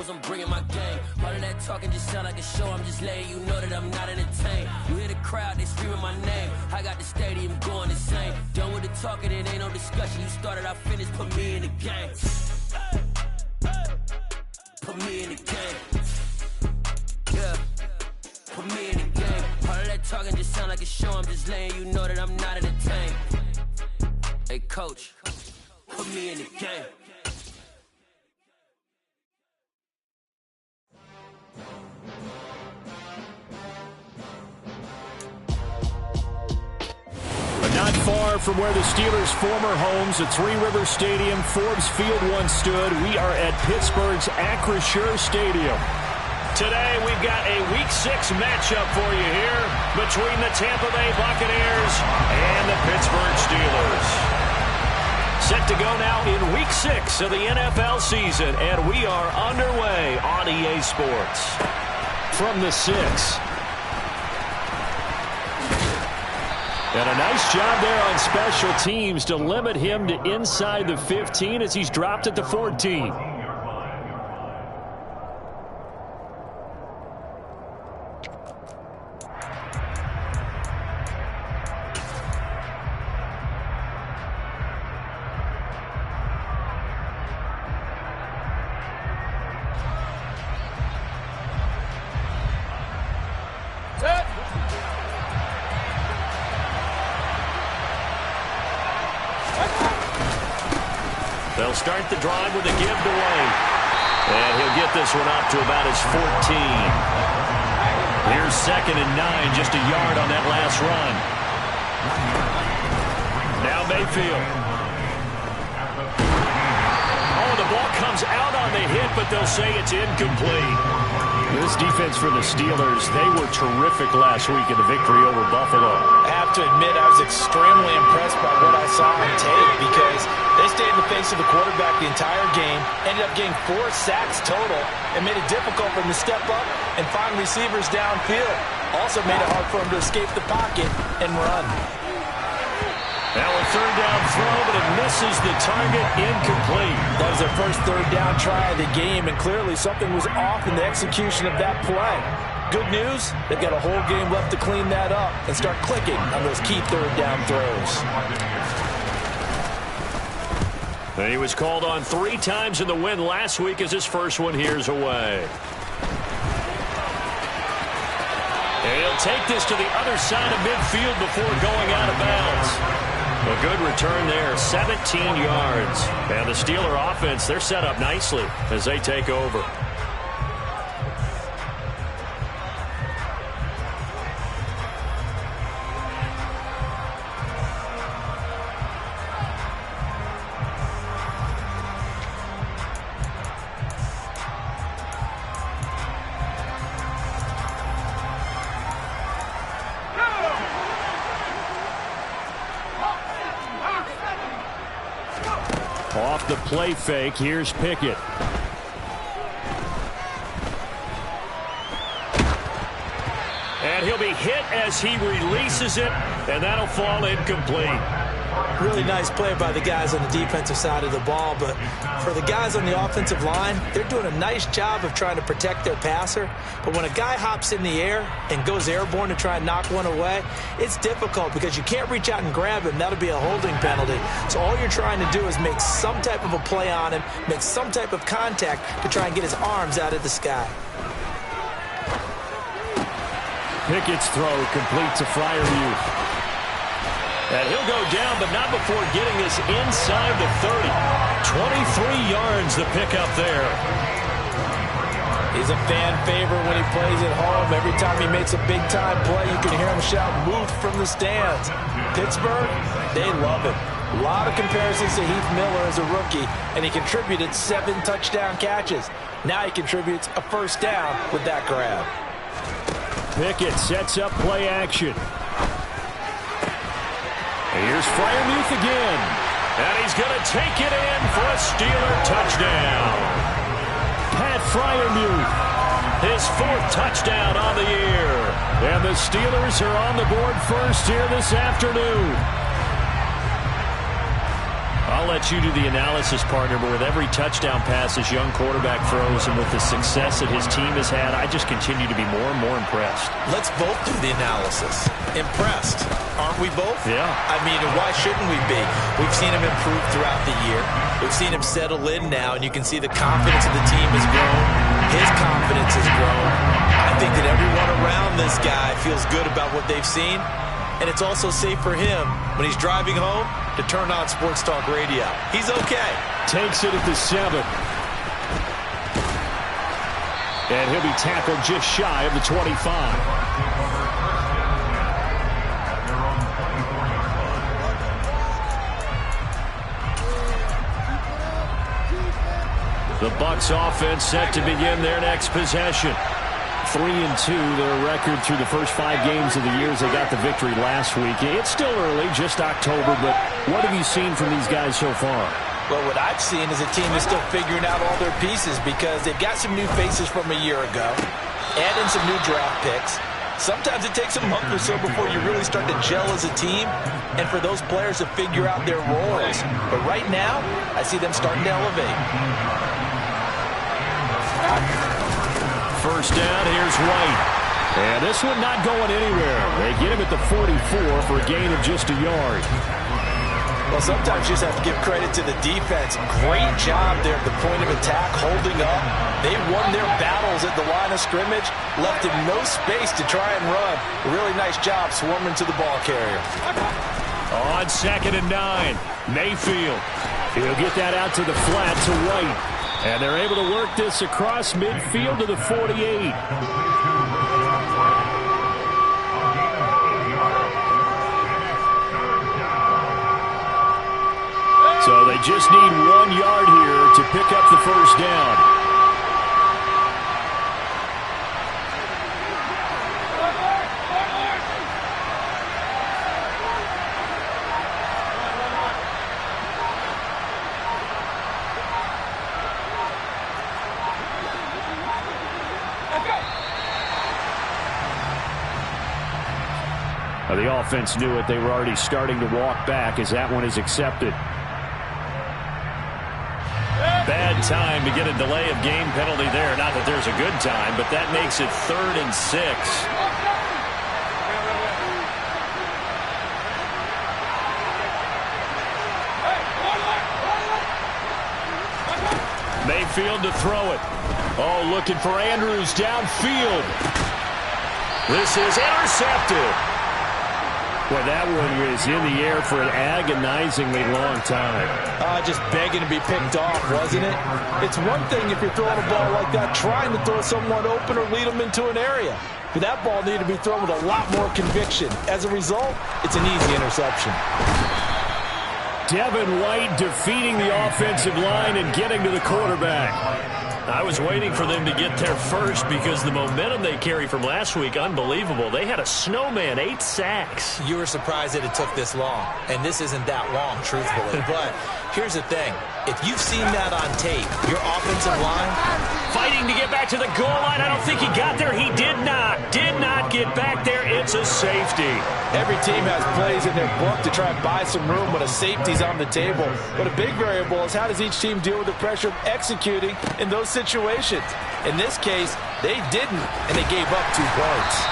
knows I'm bringing my game. All of that talking just sound like a show. I'm just letting you know that I'm not entertained. You hear the crowd, they screaming my name. I got the stadium going insane. Done with the talking, it ain't no discussion. You started, I finished, put me in the game. Put me in the game. Yeah. Put me in the game. All of that talking just sound like a show. I'm just letting you know that I'm not entertained. Hey, coach, put me in the game. Not far from where the Steelers' former homes at Three Rivers Stadium, Forbes Field once stood, we are at Pittsburgh's Acrisure Stadium. Today, we've got a Week 6 matchup for you here between the Tampa Bay Buccaneers and the Pittsburgh Steelers. Set to go now in Week 6 of the NFL season, and we are underway on EA Sports. From the 6. And a nice job there on special teams to limit him to inside the 15 as he's dropped at the 14. They'll start the drive with a give to White. And he'll get this one up to about his 14. Here's 2nd and 9, just a yard on that last run. Now Mayfield. Oh, the ball comes out on the hit, but they'll say it's incomplete. This defense for the Steelers, they were terrific last week in the victory over Buffalo. I have to admit, I was extremely impressed by what I saw on tape because they stayed in the face of the quarterback the entire game, ended up getting 4 sacks total, and made it difficult for him to step up and find receivers downfield. Also made it hard for him to escape the pocket and run. Now a 3rd down throw, but it misses the target, incomplete. That was their first 3rd down try of the game, and clearly something was off in the execution of that play. Good news, they've got a whole game left to clean that up and start clicking on those key 3rd down throws. And he was called on 3 times in the win last week as his first one here's away. And he'll take this to the other side of midfield before going out of bounds. A good return there, 17 yards. And the Steeler offense, they're set up nicely as they take over. Off the play fake, here's Pickett. And he'll be hit as he releases it, and that'll fall incomplete. Really nice play by the guys on the defensive side of the ball, but for the guys on the offensive line, they're doing a nice job of trying to protect their passer. But when a guy hops in the air and goes airborne to try and knock one away, it's difficult because you can't reach out and grab him. That'll be a holding penalty. So all you're trying to do is make some type of a play on him, make some type of contact to try and get his arms out of the sky. Pickett's throw complete to Freiermuth. And he'll go down, but not before getting this inside the 30. 23 yards the pickup there. He's a fan favorite when he plays at home. Every time he makes a big-time play, you can hear him shout, "Move" from the stands. Pittsburgh, they love him. A lot of comparisons to Heath Miller as a rookie, and he contributed 7 touchdown catches. Now he contributes a first down with that grab. Pickett sets up play action. Here's Freiermuth again. And he's going to take it in for a Steeler touchdown. Pat Freiermuth, his 4th touchdown on the year. And the Steelers are on the board first here this afternoon. A I'll let you do the analysis, partner, but with every touchdown pass this young quarterback throws and with the success that his team has had, I just continue to be more and more impressed. Let's both do the analysis. Impressed. Aren't we both? Yeah. I mean, why shouldn't we be? We've seen him improve throughout the year. We've seen him settle in now, and you can see the confidence of the team has grown. His confidence has grown. I think that everyone around this guy feels good about what they've seen. And it's also safe for him when he's driving home to turn on Sports Talk Radio. He's okay. Takes it at the 7. And he'll be tackled just shy of the 25. The Bucs offense set to begin their next possession. 3-2, their record through the first 5 games of the year as they got the victory last week. It's still early, just October, but what have you seen from these guys so far? Well, what I've seen is a team that's still figuring out all their pieces because they've got some new faces from a year ago, add in some new draft picks. Sometimes it takes a month or so before you really start to gel as a team and for those players to figure out their roles. But right now, I see them starting to elevate. First down, here's White. And this one not going anywhere. They get him at the 44 for a gain of just a yard. Well, sometimes you just have to give credit to the defense. Great job there at the point of attack, holding up. They won their battles at the line of scrimmage, left him no space to try and run. A really nice job swarming to the ball carrier. On 2nd and 9, Mayfield. He'll get that out to the flat to White. And they're able to work this across midfield to the 48. So they just need 1 yard here to pick up the first down. The offense knew it. They were already starting to walk back as that one is accepted. Bad time to get a delay of game penalty there. Not that there's a good time, but that makes it 3rd and 6. Mayfield to throw it. Oh, looking for Andrews downfield. This is intercepted. Well, that one was in the air for an agonizingly long time. Just begging to be picked off, wasn't it? It's one thing if you're throwing a ball like that, trying to throw someone open or lead them into an area. But that ball needed to be thrown with a lot more conviction. As a result, it's an easy interception. Devin White defeating the offensive line and getting to the quarterback. I was waiting for them to get there first because the momentum they carry from last week, unbelievable. They had a snowman, 8 sacks. You were surprised that it took this long, and this isn't that long, truthfully. But here's the thing. If you've seen that on tape, your offensive line fighting to get back to the goal line. I don't think he got there. He did not get back there. It's a safety. Every team has plays in their book to try and buy some room when a safety's on the table. But a big variable is how does each team deal with the pressure of executing in those situations. In this case, they didn't, and they gave up 2 points.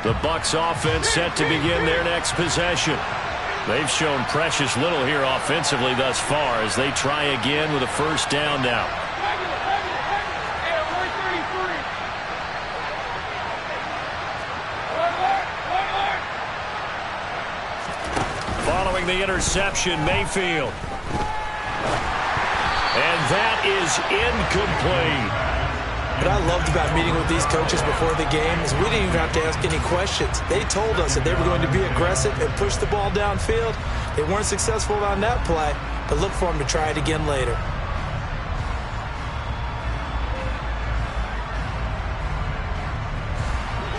The Bucs offense set to begin their next possession. They've shown precious little here offensively thus far as they try again with a first down now. Following the interception, Mayfield. And that is incomplete. What I loved about meeting with these coaches before the game is we didn't even have to ask any questions. They told us that they were going to be aggressive and push the ball downfield. They weren't successful on that play, but look for them to try it again later.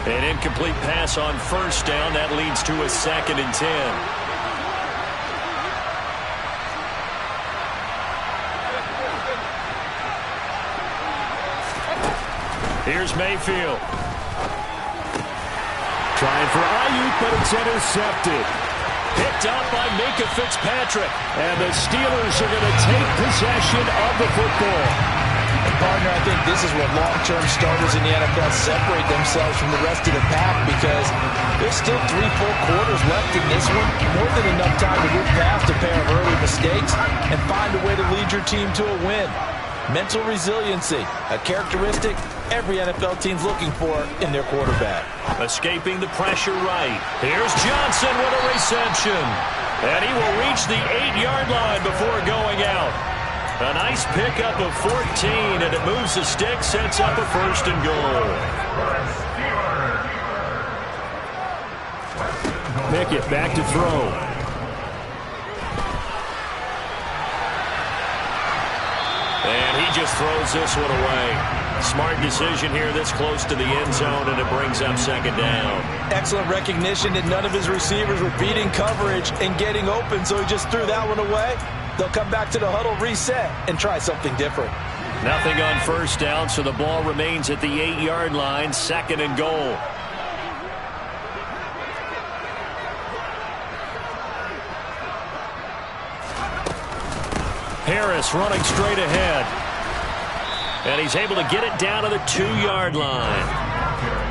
An incomplete pass on first down. That leads to a 2nd and 10. Here's Mayfield. Trying for Ayuk, but it's intercepted. Picked up by Minka Fitzpatrick. And the Steelers are going to take possession of the football. And partner, I think this is what long-term starters in the NFL separate themselves from the rest of the pack, because there's still 3 full quarters left in this one. More than enough time to move past a pair of early mistakes and find a way to lead your team to a win. Mental resiliency, a characteristic every NFL team's looking for in their quarterback. Escaping the pressure right. Here's Johnson with a reception. And he will reach the 8-yard line before going out. A nice pickup of 14, and it moves the stick, sets up a 1st and goal. Pickett back to throw. And he just throws this one away. Smart decision here this close to the end zone, and it brings up 2nd down. Excellent recognition that none of his receivers were beating coverage and getting open, so he just threw that one away. They'll come back to the huddle, reset, and try something different. Nothing on 1st down, so the ball remains at the 8-yard line, 2nd and goal. Harris running straight ahead. And he's able to get it down to the 2-yard line.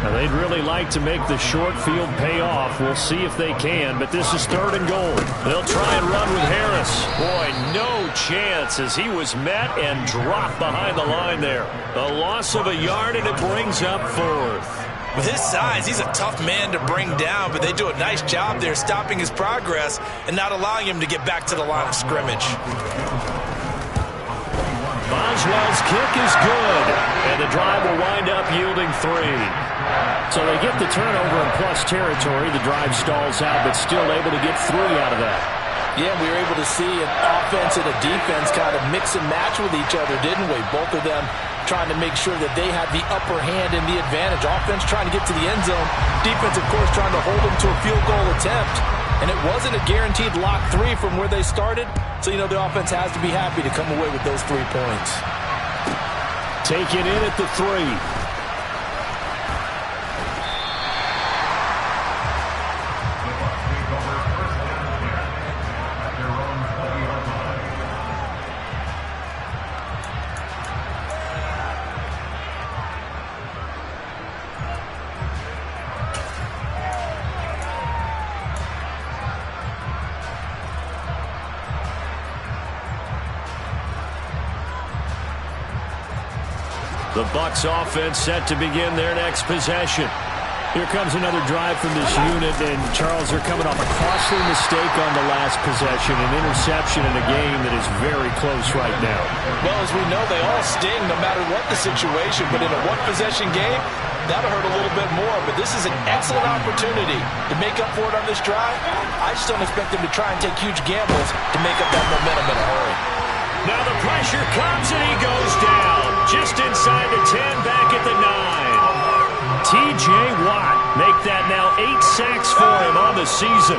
Now, they'd really like to make the short field pay off. We'll see if they can, but this is 3rd and goal. They'll try and run with Harris. Boy, no chance as he was met and dropped behind the line there. A loss of a yard, and it brings up 4th. With his size, he's a tough man to bring down, but they do a nice job there stopping his progress and not allowing him to get back to the line of scrimmage. Boswell's kick is good, and the drive will wind up yielding 3. So they get the turnover in plus territory. The drive stalls out, but still able to get 3 out of that. Yeah, we were able to see an offense and a defense kind of mix and match with each other, didn't we? Both of them trying to make sure that they had the upper hand and the advantage. Offense trying to get to the end zone. Defense, of course, trying to hold them to a field goal attempt. And it wasn't a guaranteed lock 3 from where they started. So, you know, the offense has to be happy to come away with those 3 points. Taken in at the 3. The Bucs offense set to begin their next possession. Here comes another drive from this unit, and Charles, are coming off a costly mistake on the last possession, an interception in a game that is very close right now. Well, as we know, they all sting no matter what the situation, but in a one-possession game, that'll hurt a little bit more. But this is an excellent opportunity to make up for it on this drive. I just don't expect them to try and take huge gambles to make up that momentum in a hurry. Now the pressure comes, and he goes down. Just inside the 10, back at the 9. T.J. Watt make that now 8 sacks for him on the season.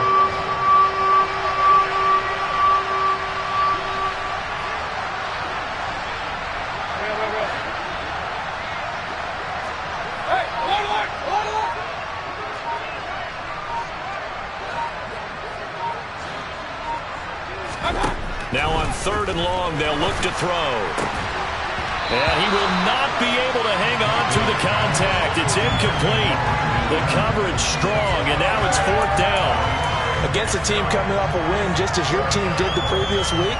Now on 3rd and long, they'll look to throw. And he will not be able to hang on to the contact. It's incomplete. The coverage strong, and now it's 4th down. Against a team coming off a win just as your team did the previous week,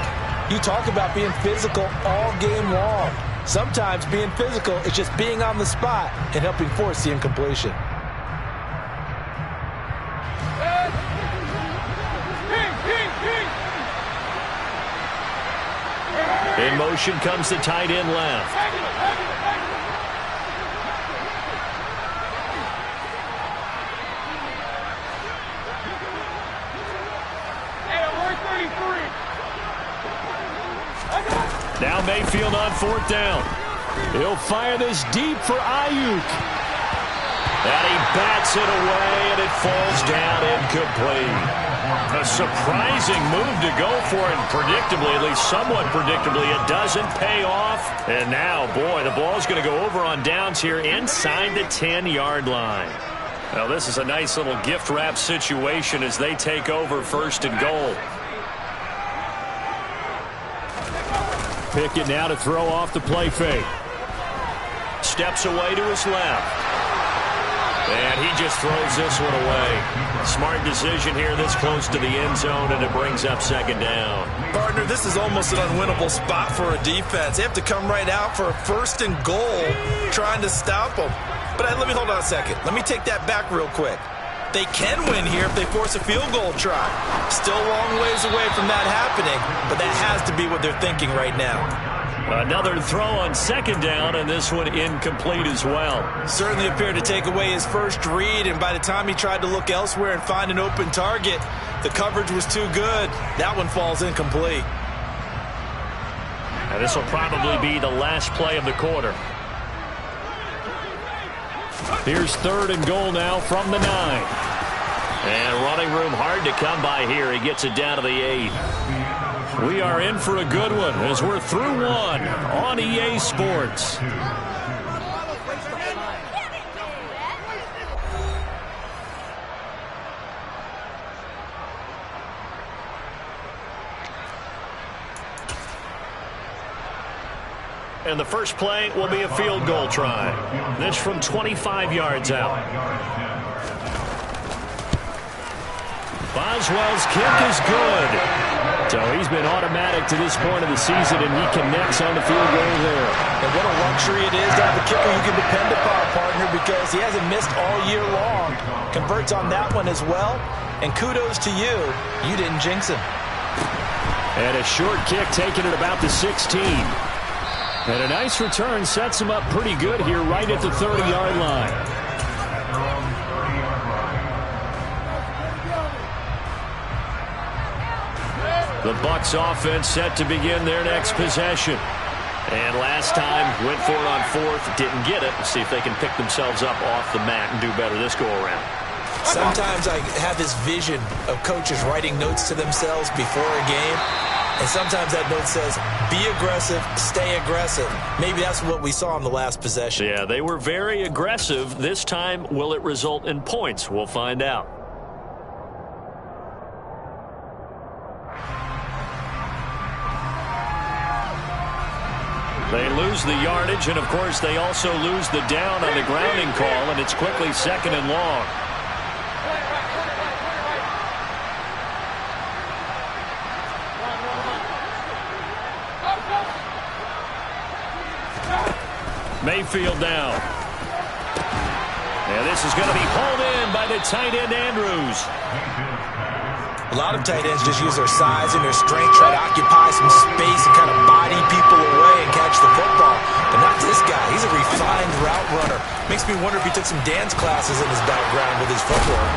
you talk about being physical all game long. Sometimes being physical is just being on the spot and helping force the incompletion. In motion comes the tight end left. Now Mayfield on 4th down. He'll fire this deep for Ayuk. And he bats it away, and it falls down incomplete. A surprising move to go for it, and predictably, at least somewhat predictably, it doesn't pay off. And now, boy, the ball's going to go over on downs here inside the 10-yard line. Now, this is a nice little gift wrap situation as they take over 1st and goal. Pickett now to throw off the play fake. Steps away to his left. And he just throws this one away. Smart decision here this close to the end zone, and it brings up 2nd down. Partner, this is almost an unwinnable spot for a defense. They have to come right out for a 1st and goal trying to stop them. But let me hold on a second. Let me take that back real quick. They can win here if they force a field goal try. Still a long ways away from that happening, but that has to be what they're thinking right now. Another throw on 2nd down, and this one incomplete as well. Certainly appeared to take away his first read, and by the time he tried to look elsewhere and find an open target, the coverage was too good. That one falls incomplete. And this will probably be the last play of the quarter. Here's 3rd and goal now from the 9. And running room hard to come by here. He gets it down to the 8. We are in for a good one as we're through one on EA Sports. And the first play will be a field goal try. This from 25 yards out. Boswell's kick is good. So he's been automatic to this point of the season, and he connects on the field goal there. And what a luxury it is to have a kicker you can depend upon, partner, because he hasn't missed all year long. Converts on that one as well. And kudos to you. You didn't jinx him. And a short kick taken at about the 16. And a nice return sets him up pretty good here right at the 30-yard line. The Bucs offense set to begin their next possession. And last time went for it on 4th, didn't get it. We'll see if they can pick themselves up off the mat and do better this go-around. Sometimes I have this vision of coaches writing notes to themselves before a game. And sometimes that note says, be aggressive, stay aggressive. Maybe that's what we saw in the last possession. Yeah, they were very aggressive. This time, will it result in points? We'll find out. They lose the yardage, and, of course, they also lose the down on the grounding call, and it's quickly 2nd and long. Mayfield down. And this is going to be hauled in by the tight end, Andrews. A lot of tight ends just use their size and their strength, try to occupy some space and kind of body people away and catch the football. But not this guy. He's a refined route runner. Makes me wonder if he took some dance classes in his background with his footwork.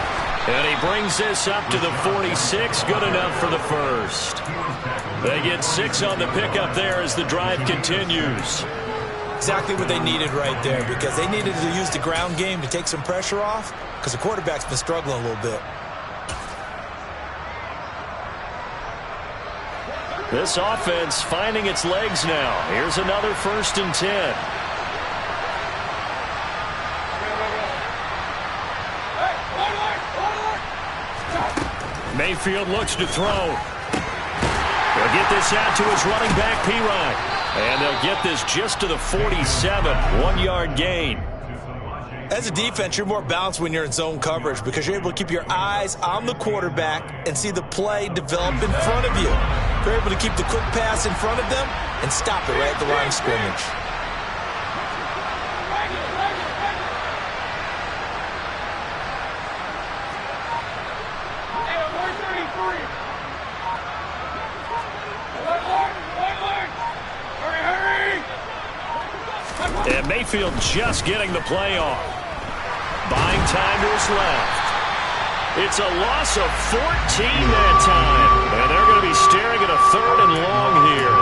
And he brings this up to the 46. Good enough for the first. They get 6 on the pickup there as the drive continues. Exactly what they needed right there, because they needed to use the ground game to take some pressure off, because the quarterback's been struggling a little bit. This offense finding its legs now. Here's another 1st and 10. Mayfield looks to throw. They'll get this out to his running back, Pirine. And they'll get this just to the 47, 1-yard gain. As a defense, you're more balanced when you're in zone coverage because you're able to keep your eyes on the quarterback and see the play develop in front of you. You're able to keep the quick pass in front of them and stop it right at the line of scrimmage. And Mayfield just getting the play off. Buying time to his left. It's a loss of 14 that time. And they're going to be staring at a 3rd and long here.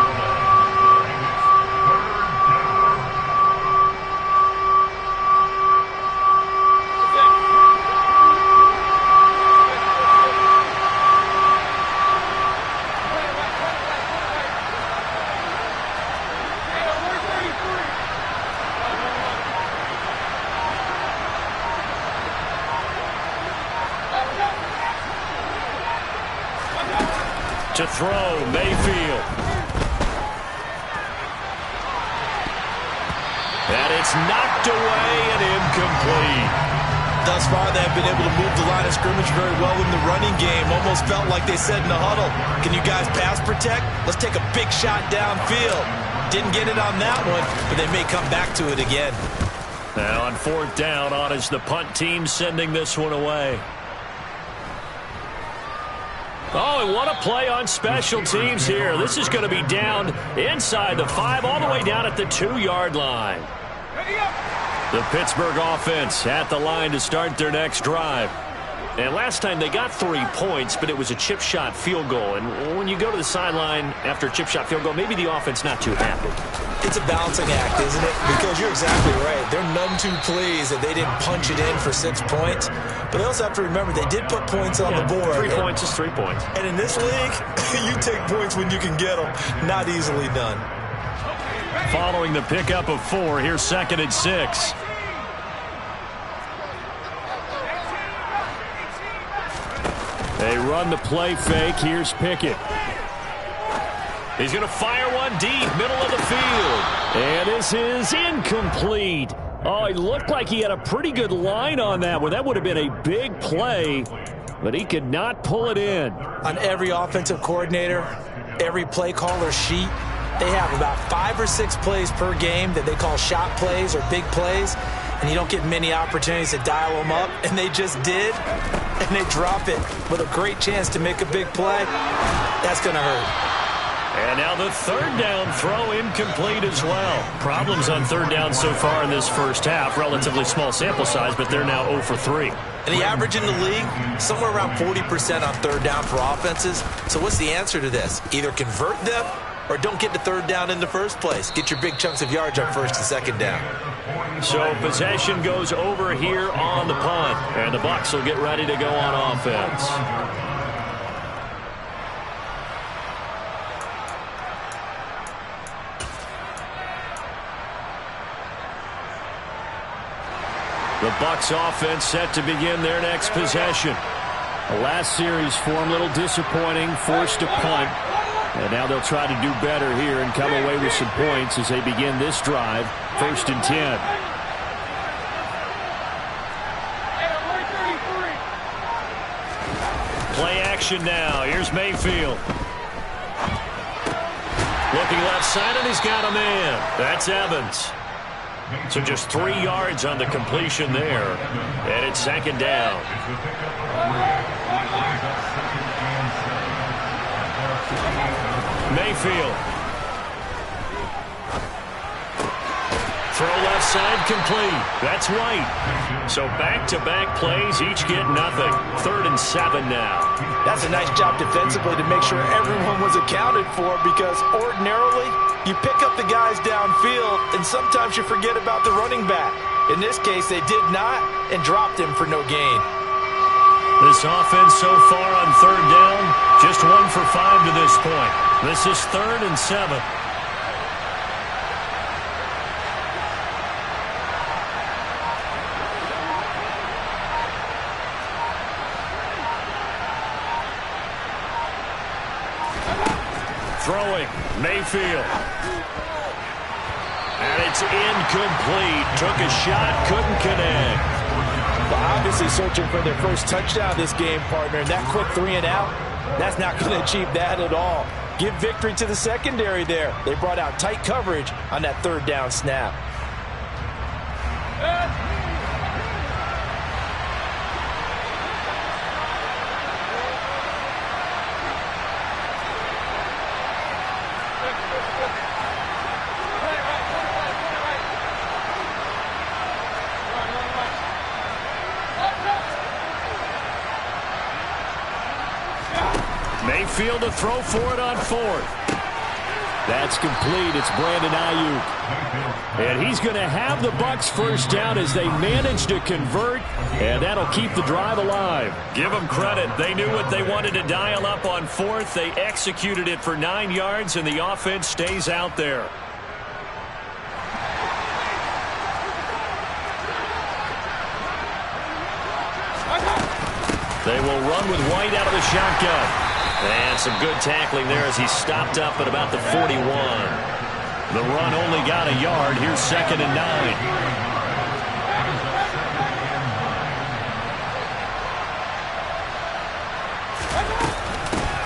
To throw, Mayfield. And it's knocked away and incomplete. Thus far, they have been able to move the line of scrimmage very well in the running game. Almost felt like they said in the huddle, can you guys pass protect? Let's take a big shot downfield. Didn't get it on that one, but they may come back to it again. Now on 4th down, on is the punt team sending this one away. Oh, and what a play on special teams here. This is going to be down inside the 5, all the way down at the 2-yard line. The Pittsburgh offense at the line to start their next drive. And last time they got 3 points, but it was a chip shot field goal. And when you go to the sideline after a chip shot field goal, maybe the offense not too happy. It's a balancing act, isn't it? Because you're exactly right. They're none too pleased that they didn't punch it in for 6 points. But they also have to remember they did put points on the board. 3 points is 3 points. And in this league, you take points when you can get them. Not easily done. Following the pickup of 4, here's 2nd and 6. They run the play fake. Here's Pickett. He's going to fire one deep, middle of the field. And this is incomplete. Oh, it looked like he had a pretty good line on that one. That would have been a big play, but he could not pull it in. On every offensive coordinator, every play caller sheet, they have about 5 or 6 plays per game that they call shot plays or big plays, and you don't get many opportunities to dial them up, and they just did, and they drop it with a great chance to make a big play. That's going to hurt. And now the 3rd down throw incomplete as well. Problems on 3rd down so far in this first half. Relatively small sample size, but they're now 0 for 3. And the average in the league, somewhere around 40% on 3rd down for offenses. So what's the answer to this? Either convert them or don't get to 3rd down in the first place. Get your big chunks of yards on 1st and 2nd down. So possession goes over here on the punt. And the Bucs will get ready to go on offense. The Bucs offense set to begin their next possession. The last series for them, a little disappointing, forced to punt. And now they'll try to do better here and come away with some points as they begin this drive. 1st and 10. Play action now. Here's Mayfield. Looking left side, and he's got a man. That's Evans. So just 3 yards on the completion there. And it's 2nd down. Mayfield. Throw left side complete. That's White. So back-to-back plays, each get nothing. 3rd and 7 now. That's a nice job defensively to make sure everyone was accounted for, because ordinarily you pick up the guys downfield and sometimes you forget about the running back. In this case, they did not and dropped him for no gain. This offense so far on 3rd down, just 1 for 5 to this point. This is 3rd and 7. Throwing, Mayfield. And it's incomplete. Took a shot, couldn't connect. Well, obviously searching for their first touchdown this game, partner. And that quick 3 and out, that's not going to achieve that at all. Give victory to the secondary there. They brought out tight coverage on that 3rd down snap. Mayfield to throw for it on 4th. That's complete. It's Brandon Ayuk. And he's going to have the Bucs first down as they manage to convert, and that'll keep the drive alive. Give them credit. They knew what they wanted to dial up on 4th. They executed it for 9 yards, and the offense stays out there. They will run with White out of the shotgun. And some good tackling there as he stopped up at about the 41. The run only got a yard. Here's 2nd and 9.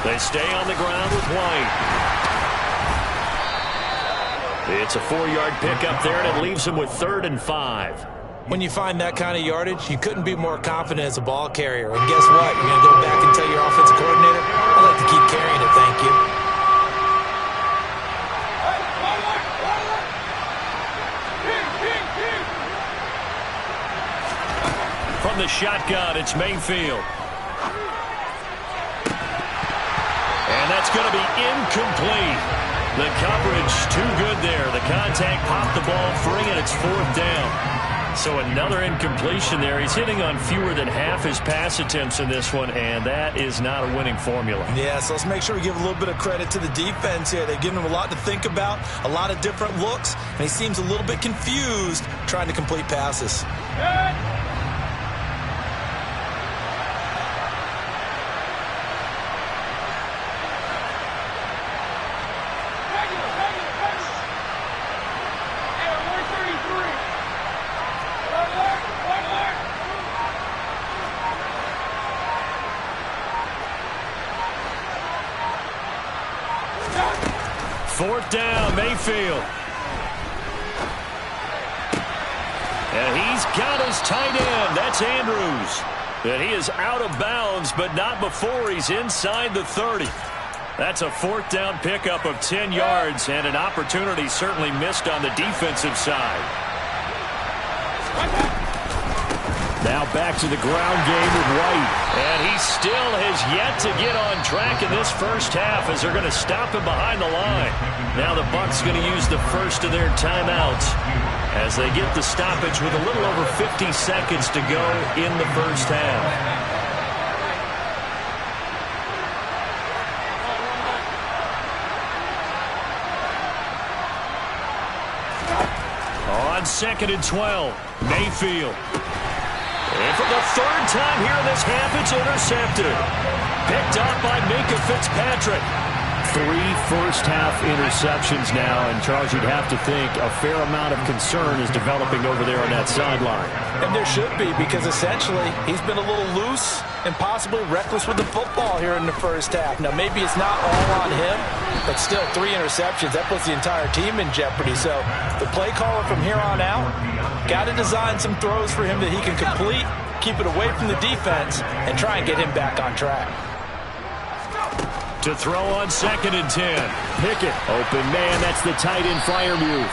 They stay on the ground with White. It's a 4-yard pickup there, and it leaves him with 3rd and 5. When you find that kind of yardage, you couldn't be more confident as a ball carrier. And guess what? You're going to go back and tell your offensive coordinator, I'd like to keep carrying it, thank you. From the shotgun, it's Mayfield. And that's going to be incomplete. The coverage too good there. The contact popped the ball free, and it's 4th down. So another incompletion there. He's hitting on fewer than half his pass attempts in this one, and that is not a winning formula. Yeah, so let's make sure we give a little bit of credit to the defense here. They've given him a lot to think about, a lot of different looks, and he seems a little bit confused trying to complete passes. Fourth down, Mayfield. And he's got his tight end. That's Andrews. And he is out of bounds, but not before he's inside the 30. That's a 4th down pickup of 10 yards, and an opportunity certainly missed on the defensive side. Now back to the ground game with White. And he still has yet to get on track in this first half as they're going to stop him behind the line. Now the Bucs going to use the first of their timeouts as they get the stoppage with a little over 50 seconds to go in the first half. On 2nd and 12, Mayfield. And for the 3rd time here in this half, it's intercepted. Picked up by Minkah Fitzpatrick. 3 first-half interceptions now, and Charles, you'd have to think a fair amount of concern is developing over there on that sideline. And there should be, because essentially he's been a little loose and possibly reckless with the football here in the first half. Now, maybe it's not all on him, but still 3 interceptions. That puts the entire team in jeopardy. So the play caller from here on out got to design some throws for him that he can complete, keep it away from the defense, and try and get him back on track. To throw on 2nd and 10. Pickett, open man, that's the tight end Freiermuth.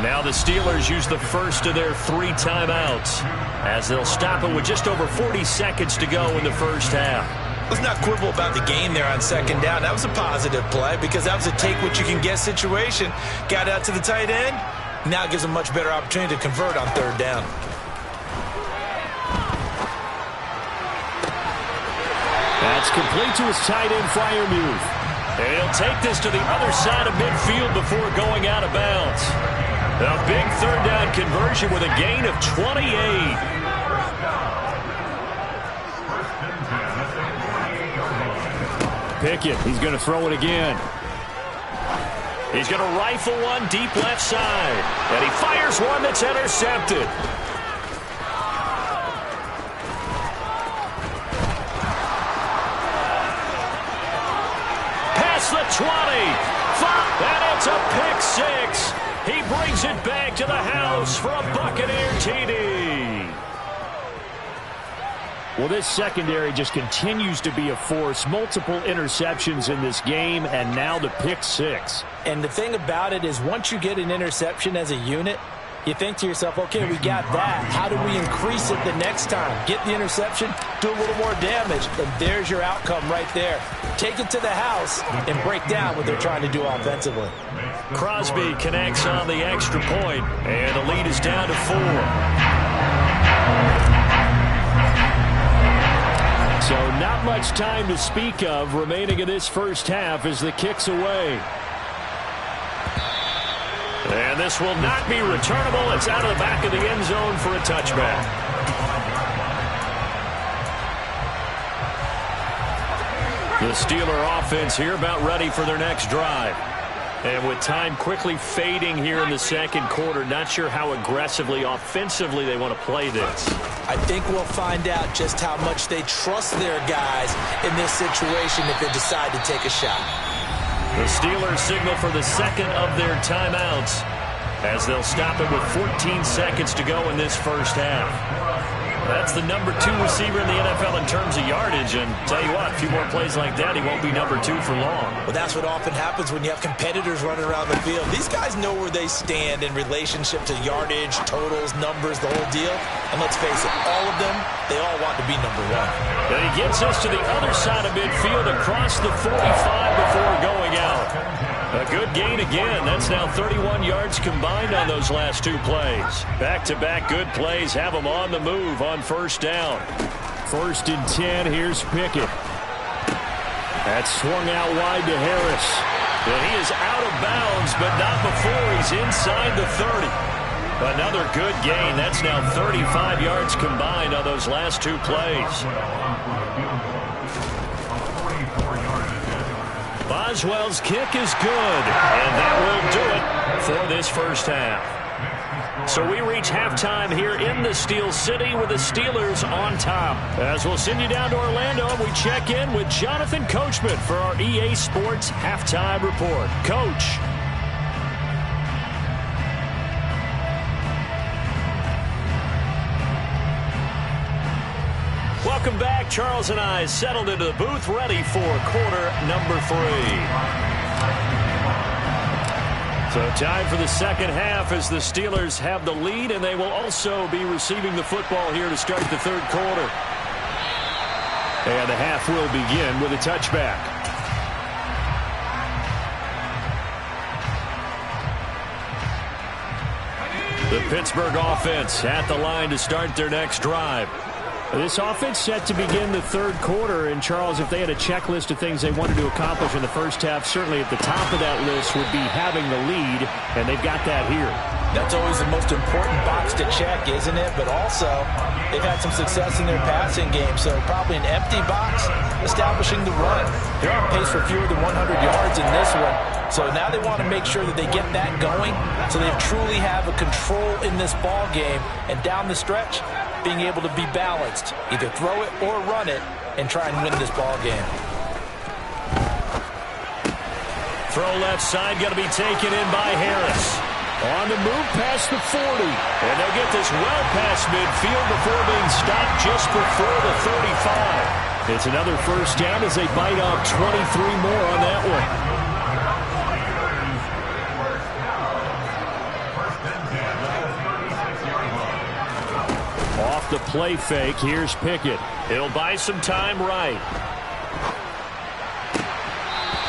Now the Steelers use the first of their 3 timeouts as they'll stop it with just over 40 seconds to go in the first half. Let's not quibble about the gain there on 2nd down. That was a positive play because that was a take-what-you-can-get situation. Got out to the tight end. Now it gives them a much better opportunity to convert on 3rd down. That's complete to his tight end, Freiermuth. And he'll take this to the other side of midfield before going out of bounds. A big 3rd down conversion with a gain of 28. Pickett, he's going to throw it again. He's going to rifle one deep left side. And he fires one that's intercepted. Past the 20. And it's a pick 6. He brings it back to the house for a Buccaneer TD. Well, this secondary just continues to be a force. Multiple interceptions in this game, and now the pick 6. And the thing about it is once you get an interception as a unit, you think to yourself, okay, we got that. How do we increase it the next time? Get the interception, do a little more damage, and there's your outcome right there. Take it to the house and break down what they're trying to do offensively. Crosby connects on the extra point, and the lead is down to 4. So not much time to speak of remaining in this first half as the kick's away. And this will not be returnable. It's out of the back of the end zone for a touchback. The Steeler offense here about ready for their next drive. And with time quickly fading here in the second quarter, not sure how aggressively, offensively they want to play this. I think we'll find out just how much they trust their guys in this situation if they decide to take a shot. The Steelers signal for the second of their timeouts as they'll stop it with 14 seconds to go in this first half. That's the number 2 receiver in the NFL in terms of yardage, and tell you what, a few more plays like that, he won't be number 2 for long. Well, that's what often happens when you have competitors running around the field. These guys know where they stand in relationship to yardage, totals, numbers, the whole deal. And let's face it, all of them, they all want to be number 1. And he gets us to the other side of midfield across the 45 before going out. A good gain again. That's now 31 yards combined on those last 2 plays. Back-to-back good plays have them on the move on first down. 1st and 10. Here's Pickett. That's swung out wide to Harris. And he is out of bounds, but not before he's inside the 30. Another good gain. That's now 35 yards combined on those last 2 plays. Boswell's kick is good, and that will do it for this first half. So we reach halftime here in the Steel City with the Steelers on top. As we'll send you down to Orlando, we check in with Jonathan Coachman for our EA Sports Halftime Report. Coach. Welcome back. Charles and I settled into the booth, ready for quarter number 3. So time for the second half as the Steelers have the lead, and they will also be receiving the football here to start the third quarter. And the half will begin with a touchback. The Pittsburgh offense at the line to start their next drive. This offense set to begin the third quarter, and Charles, if they had a checklist of things they wanted to accomplish in the first half, certainly at the top of that list would be having the lead, and they've got that here. That's always the most important box to check, isn't it? But also, they've had some success in their passing game, so probably an empty box, establishing the run. They're on pace for fewer than 100 yards in this one, so now they want to make sure that they get that going, so they truly have a control in this ball game, and down the stretch, being able to be balanced, either throw it or run it, and try and win this ball game. Throw left side, going to be taken in by Harris. On the move past the 40. And they'll get this well past midfield before being stopped just before the 35. It's another first down as they bite off 23 more on that one. Off the play fake, here's Pickett. He'll buy some time right.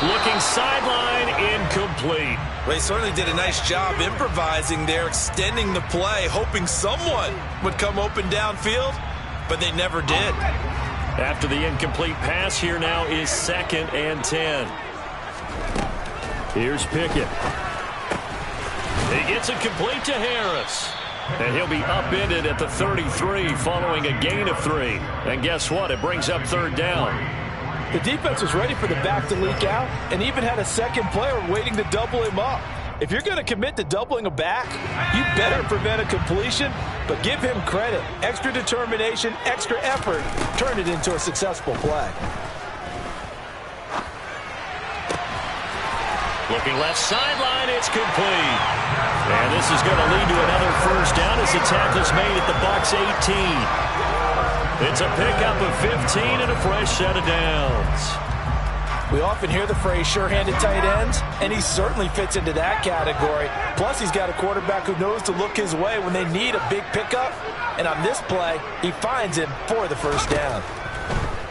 Looking sideline, incomplete. Well, he certainly did a nice job improvising there, extending the play, hoping someone would come open downfield, but they never did. After the incomplete pass, here now is 2nd and 10. Here's Pickett. He gets it complete to Harris. And he'll be upended at the 33 following a gain of 3. And guess what? It brings up 3rd down. The defense was ready for the back to leak out and even had a second player waiting to double him up. If you're going to commit to doubling a back, you better prevent a completion, but give him credit. Extra determination, extra effort, turned it into a successful play. Looking left sideline, it's complete. And this is going to lead to another first down as the tackle's made at the Bucs 18. It's a pickup of 15 and a fresh set of downs. We often hear the phrase sure-handed tight ends, and he certainly fits into that category. Plus, he's got a quarterback who knows to look his way when they need a big pickup. And on this play, he finds him for the first down.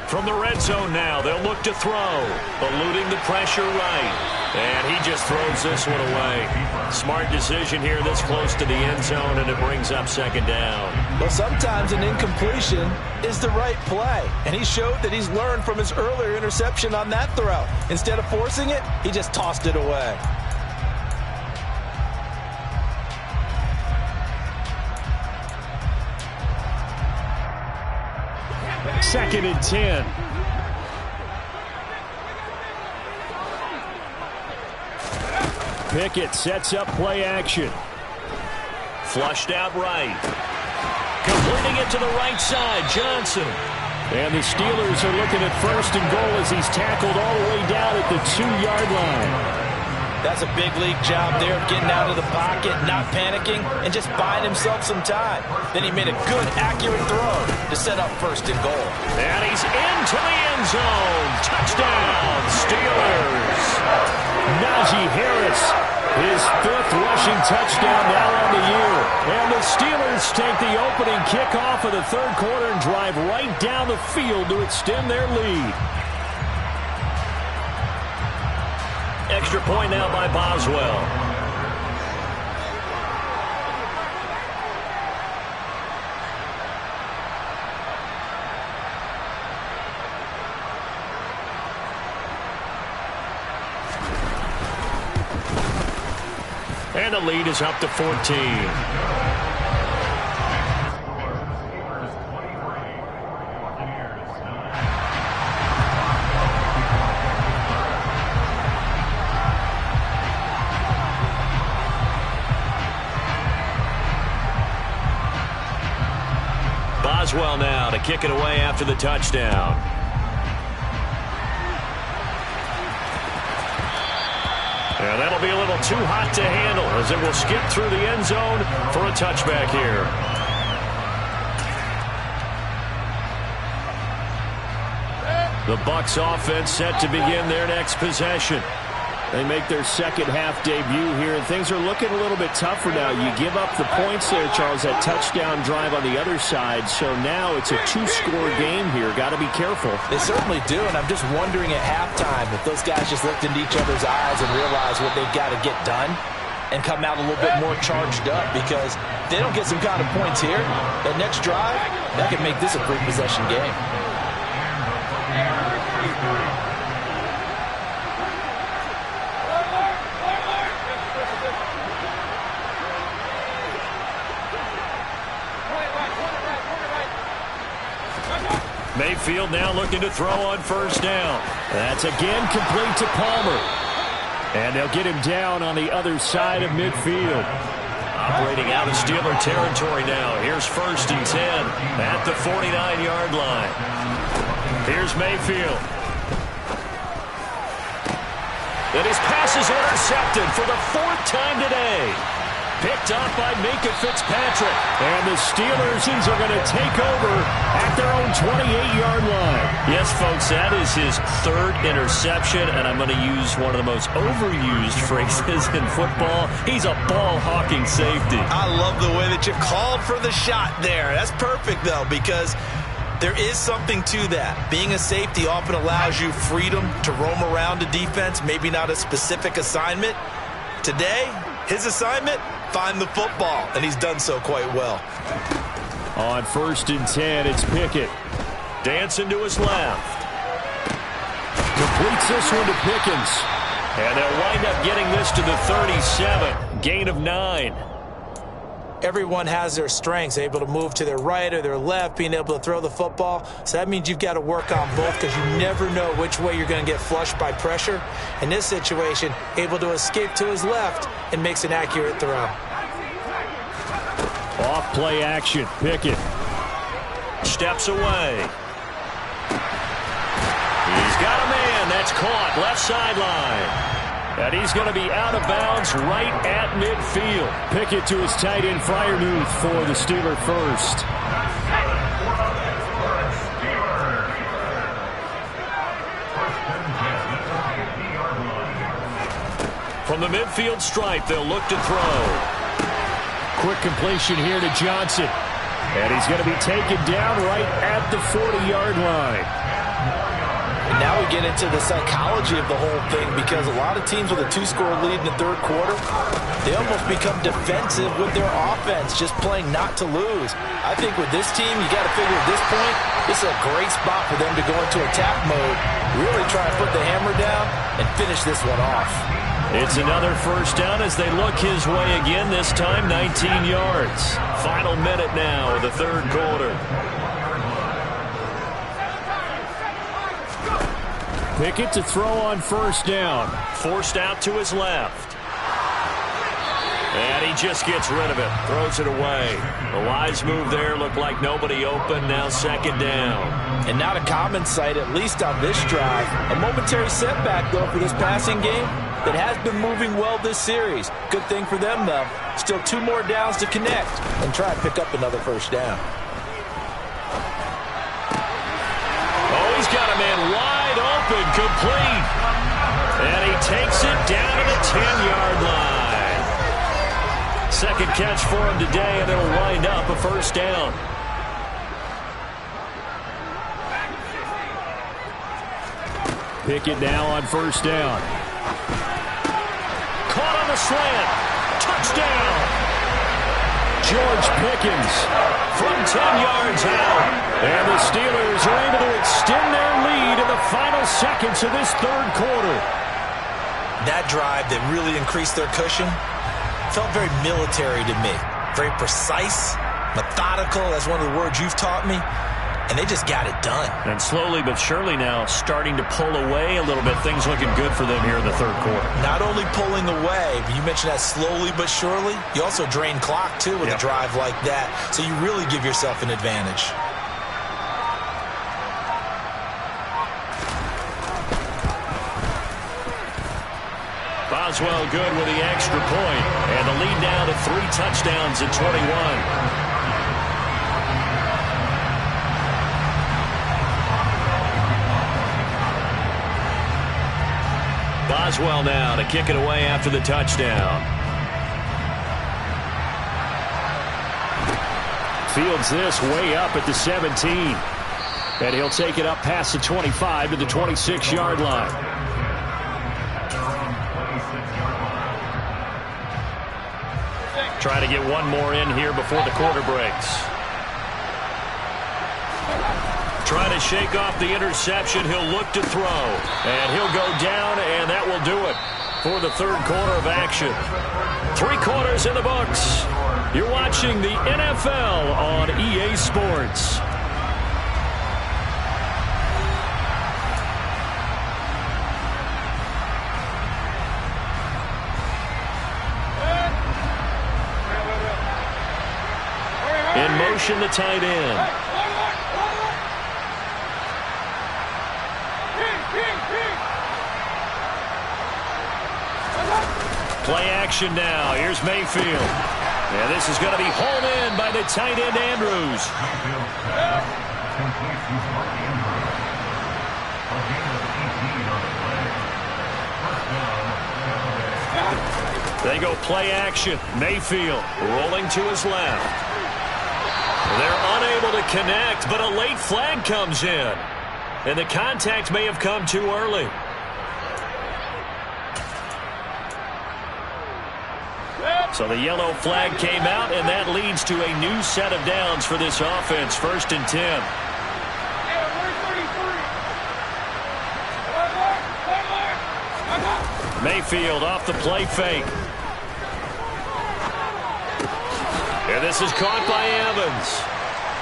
From the red zone now, they'll look to throw, eluding the pressure right. And he just throws this one away. Smart decision here this close to the end zone, and it brings up 2nd down. Well, sometimes an incompletion is the right play, and he showed that he's learned from his earlier interception on that throw. Instead of forcing it, he just tossed it away. Second and 10. Pickett sets up play action. Flushed out right. Completing it to the right side, Johnson. And the Steelers are looking at 1st and goal as he's tackled all the way down at the 2-yard line. That's a big league job there of getting out of the pocket, not panicking, and just buying himself some time. Then he made a good, accurate throw to set up 1st and goal. And he's into the end zone. Touchdown, Steelers. Najee Harris, his 5th rushing touchdown now on the year. And the Steelers take the opening kickoff of the 3rd quarter and drive right down the field to extend their lead. Extra point now by Boswell. And the lead is up to 14. Boswell now to kick it away after the touchdown. And that'll be a little too hot to handle as it will skip through the end zone for a touchback here. The Bucs offense set to begin their next possession. They make their second half debut here, and things are looking a little bit tougher now. You give up the points there, Charles, that touchdown drive on the other side. So now it's a 2-score game here. Got to be careful. They certainly do, and I'm just wondering at halftime if those guys just looked into each other's eyes and realized what they've got to get done and come out a little bit more charged up, because if they don't get some kind of points here, that next drive, that could make this a 3-possession game. Mayfield now looking to throw on 1st down. That's again complete to Palmer. And they'll get him down on the other side of midfield. Operating out of Steeler territory now. Here's 1st and 10 at the 49-yard line. Here's Mayfield. And his pass is intercepted for the 4th time today. Picked up by Minkah Fitzpatrick. And the Steelers are going to take over at their own 28-yard line. Yes, folks, that is his 3rd interception, and I'm going to use one of the most overused phrases in football. He's a ball-hawking safety. I love the way that you called for the shot there. That's perfect, though, because there is something to that. Being a safety often allows you freedom to roam around a defense, maybe not a specific assignment. Today, his assignment, find the football, and he's done so quite well. On 1st and 10, it's Pickett. Dancing to his left. Completes this one to Pickens. And they'll wind up getting this to the 37. Gain of 9. Everyone has their strengths, able to move to their right or their left, being able to throw the football. So that means you've got to work on both, because you never know which way you're going to get flushed by pressure. In this situation, able to escape to his left and makes an accurate throw. Off play action. Pickett steps away. He's got a man. That's caught. Left sideline. And he's going to be out of bounds right at midfield. Pickett to his tight end, Freiermuth, for the Steeler first. From the midfield stripe, they'll look to throw. Quick completion here to Johnson. And he's going to be taken down right at the 40-yard line. And now we get into the psychology of the whole thing, because a lot of teams with a 2-score lead in the 3rd quarter, they almost become defensive with their offense, just playing not to lose. I think with this team, you got to figure at this point, this is a great spot for them to go into attack mode, really try to put the hammer down and finish this one off. It's another 1st down as they look his way again, this time 19 yards. Final minute now of the 3rd quarter. Pickett to throw on 1st down. Forced out to his left. he just gets rid of it. Throws it away. The wise move there. Looked like nobody open. Now second down. And not a common sight, at least on this drive. A momentary setback, though, for this passing game that has been moving well this series. Good thing for them, though. Still 2 more downs to connect and try and pick up another first down. Oh, he's got a man wide open, complete. And he takes it down to the 10-yard line. Second catch for him today, and it'll wind up a first down. Pickett now on first down. Caught on the slant. Touchdown. George Pickens From 10 yards out. And the Steelers are able to extend their lead in the final seconds of this third quarter. That drive that really increased their cushion felt very military to me. Very precise, methodical. That's one of the words you've taught me. And they just got it done. And slowly but surely now starting to pull away a little bit. Things looking good for them here in the third quarter. Not only pulling away, but you mentioned that slowly but surely. You also drain clock, too, with a drive like that. So you really give yourself an advantage. Boswell good with the extra point. And the lead now to 3 touchdowns at 21. Boswell now to kick it away after the touchdown. Fields this way up at the 17. And he'll take it up past the 25 to the 26-yard line. Try to get one more in here before the quarter breaks. Trying to shake off the interception. He'll look to throw. And he'll go down, and that will do it for the third quarter of action. 3 quarters in the books. You're watching the NFL on EA Sports. In motion, the tight end. Play action now. Here's Mayfield. And this is going to be hauled in by the tight end, Andrews. They go play action. Mayfield rolling to his left. They're unable to connect, but a late flag comes in. And the contact may have come too early. So the yellow flag came out, and that leads to a new set of downs for this offense. 1st and 10. Mayfield off the play fake. And this is caught by Evans.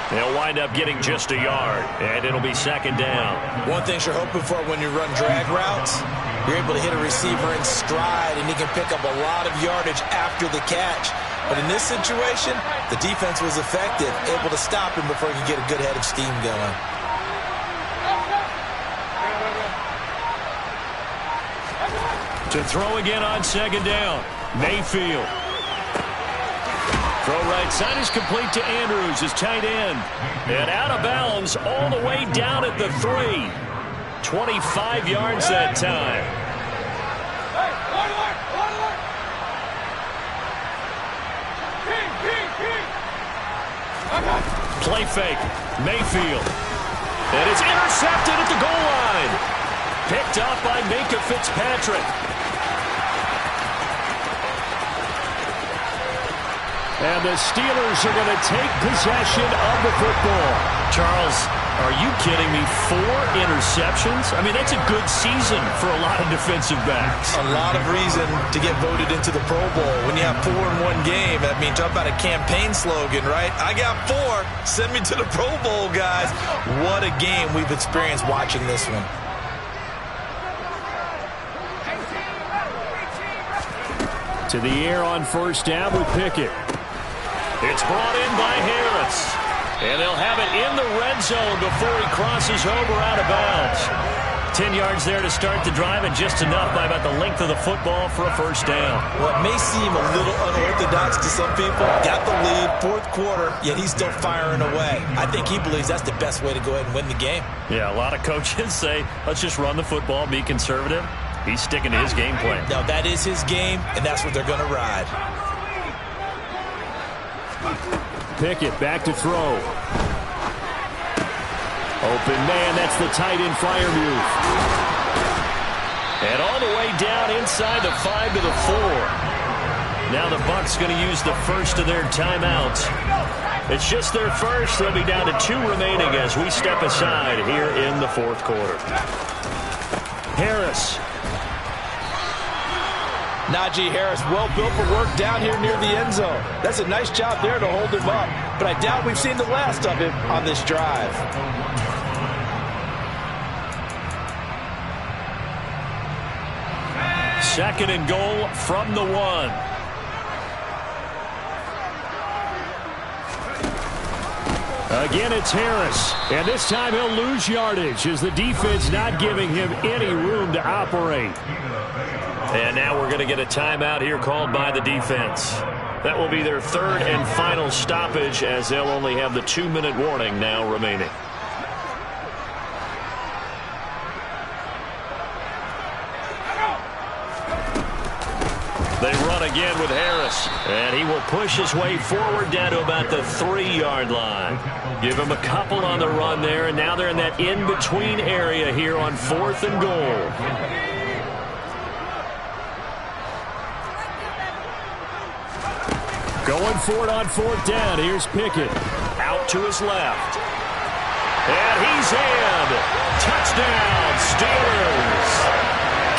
They'll wind up getting just a yard, and it'll be 2nd down. One thing you're hoping for when you run drag routes, you're able to hit a receiver in stride, and he can pick up a lot of yardage after the catch. But in this situation, the defense was effective, able to stop him before he could get a good head of steam going. To throw again on 2nd down. Mayfield. Throw right side is complete to Andrews, his tight end. And out of bounds all the way down at the 3. 25 yards that time. Play fake. Mayfield. And it's intercepted at the goal line. Picked up by Minka Fitzpatrick. And the Steelers are going to take possession of the football. Charles, are you kidding me? 4 interceptions? I mean, that's a good season for a lot of defensive backs. A lot of reason to get voted into the Pro Bowl. When you have 4 in one game, that means talk about a campaign slogan, right? I got 4. Send me to the Pro Bowl, guys. What a game we've experienced watching this one. To the air on first down with Pickett. It's brought in by Harris. And they'll have it in the red zone before he crosses over out of bounds. 10 yards there to start the drive, and just enough by about the length of the football for a first down. What may seem a little unorthodox to some people, got the lead, fourth quarter, yet he's still firing away. I think he believes that's the best way to go ahead and win the game. Yeah, a lot of coaches say, let's just run the football, be conservative. He's sticking to his game plan. Now, that is his game, and that's what they're going to ride. Pickett back to throw. Open man, that's the tight end Freiermuth. And all the way down inside the 5 to the 4. Now the Bucs going to use the first of their timeouts. It's just their first. They'll be down to 2 remaining as we step aside here in the fourth quarter. Harris. Najee Harris, well built for work down here near the end zone. That's a nice job there to hold him up. But I doubt we've seen the last of him on this drive. Second and goal from the 1. Again, it's Harris. And this time he'll lose yardage as the defense not giving him any room to operate. And now we're going to get a timeout here called by the defense. That will be their third and final stoppage as they'll only have the 2-minute warning now remaining. They run again with Harris, and he will push his way forward down to about the 3-yard line. Give him a couple on the run there, and now they're in that in-between area here on 4th and goal. Going for it on 4th down. Here's Pickett. Out to his left. And he's in. Touchdown, Steelers.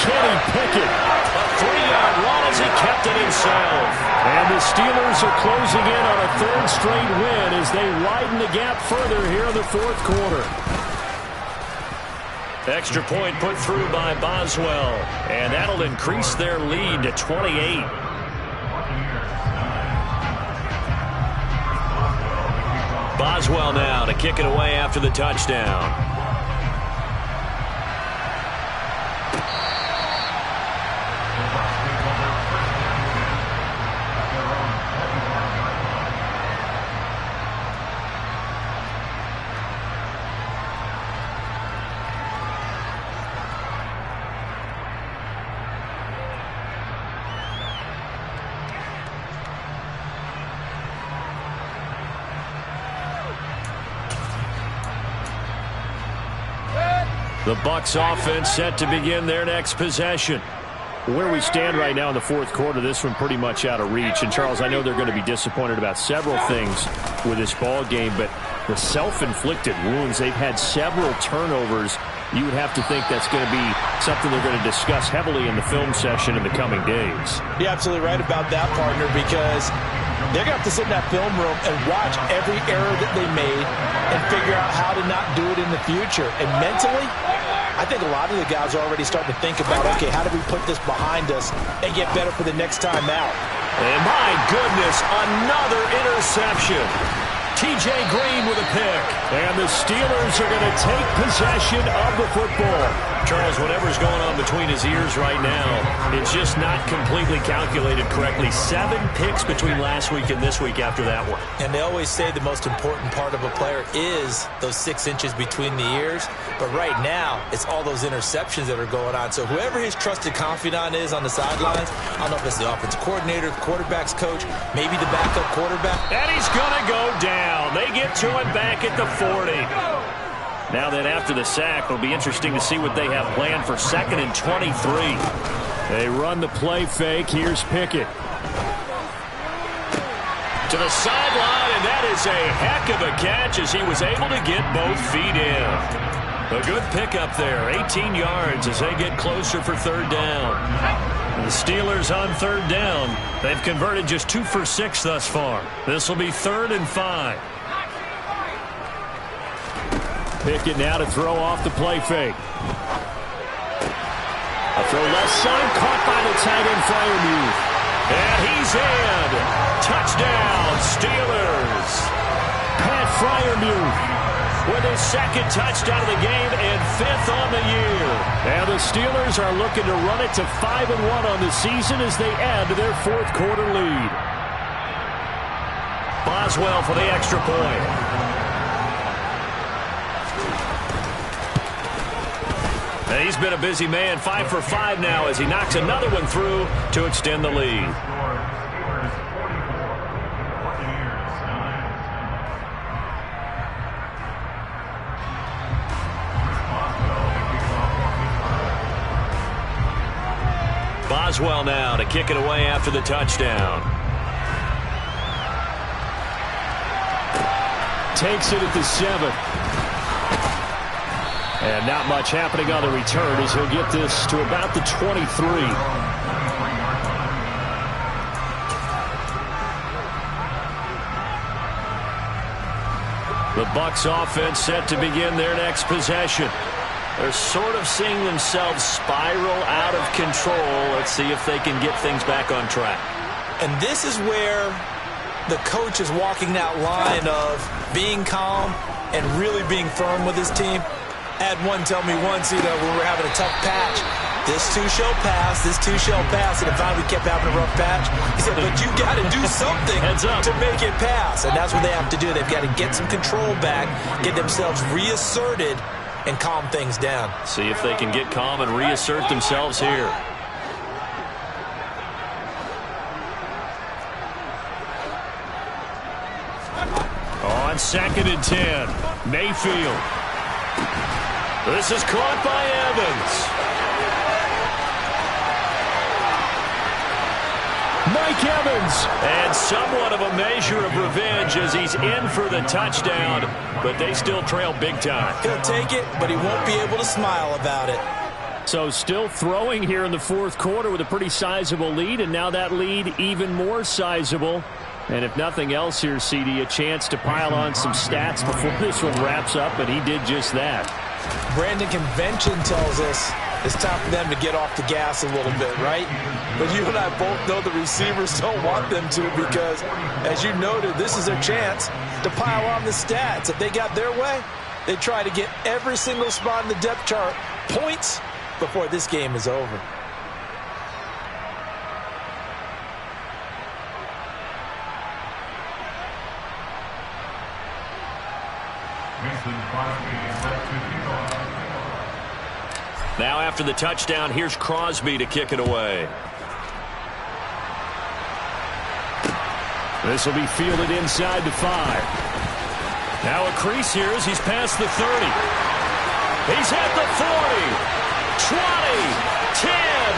Kenny Pickett. A 3-yard run as he kept it himself. And the Steelers are closing in on a 3rd straight win as they widen the gap further here in the 4th quarter. Extra point put through by Boswell. And that'll increase their lead to 28. Boswell now to kick it away after the touchdown. The Bucs offense set to begin their next possession. Where we stand right now in the 4th quarter, this one pretty much out of reach. And, Charles, I know they're going to be disappointed about several things with this ball game, but the self-inflicted wounds, they've had several turnovers. You would have to think that's going to be something they're going to discuss heavily in the film session in the coming days. You're absolutely right about that, partner, because they're going to have to sit in that film room and watch every error that they made and figure out how to not do it in the future. And mentally, I think a lot of the guys are already starting to think about, okay, how do we put this behind us and get better for the next time out? And my goodness, another interception. T.J. Green with a pick. And the Steelers are going to take possession of the football. Charles, whatever's going on between his ears right now, it's just not completely calculated correctly. 7 picks between last week and this week after that one. And they always say the most important part of a player is those 6 inches between the ears. But right now, it's all those interceptions that are going on. So whoever his trusted confidant is on the sidelines, I don't know if it's the offensive coordinator, the quarterback's coach, maybe the backup quarterback. And he's going to go down. They get to him back at the 40. Now then, after the sack, it'll be interesting to see what they have planned for 2nd and 23. They run the play fake. Here's Pickett. To the sideline, and that is a heck of a catch as he was able to get both feet in. A good pickup there, 18 yards as they get closer for 3rd down. And the Steelers on 3rd down. They've converted just 2 for 6 thus far. This will be 3rd and 5. Pickett now to throw off the play fake. A throw left side, caught by the tight end Freiermuth. And he's in. Touchdown, Steelers. Pat Freiermuth with his second touchdown of the game and 5th on the year. And the Steelers are looking to run it to 5-1 on the season as they add to their 4th quarter lead. Boswell for the extra point. And he's been a busy man, 5 for 5 now as he knocks another one through to extend the lead. Boswell now to kick it away after the touchdown. Takes it at the 7. And not much happening on the return as he'll get this to about the 23. The Bucs offense set to begin their next possession. They're sort of seeing themselves spiral out of control. Let's see if they can get things back on track. And this is where the coach is walking that line of being calm and really being firm with his team. I had one tell me once, when we were having a tough patch, this too shall pass, this too shall pass, and if we kept having a rough patch, he said, but you got to do something to make it pass, and that's what they have to do. They've got to get some control back, get themselves reasserted, and calm things down. See if they can get calm and reassert themselves here. On 2nd and 10, Mayfield. This is caught by Evans. Mike Evans. And somewhat of a measure of revenge as he's in for the touchdown, but they still trail big time. He'll take it, but he won't be able to smile about it. So still throwing here in the 4th quarter with a pretty sizable lead, and now that lead even more sizable. And if nothing else here, CD, a chance to pile on some stats before this one wraps up, and he did just that. Brandon, convention tells us it's time for them to get off the gas a little bit, right? But you and I both know the receivers don't want them to because, as you noted, this is their chance to pile on the stats. If they got their way, they try to get every single spot in the depth chart points before this game is over. Now after the touchdown, here's Crosby to kick it away. This will be fielded inside the 5. Now a crease here as he's past the 30. He's at the 40, 20, 10.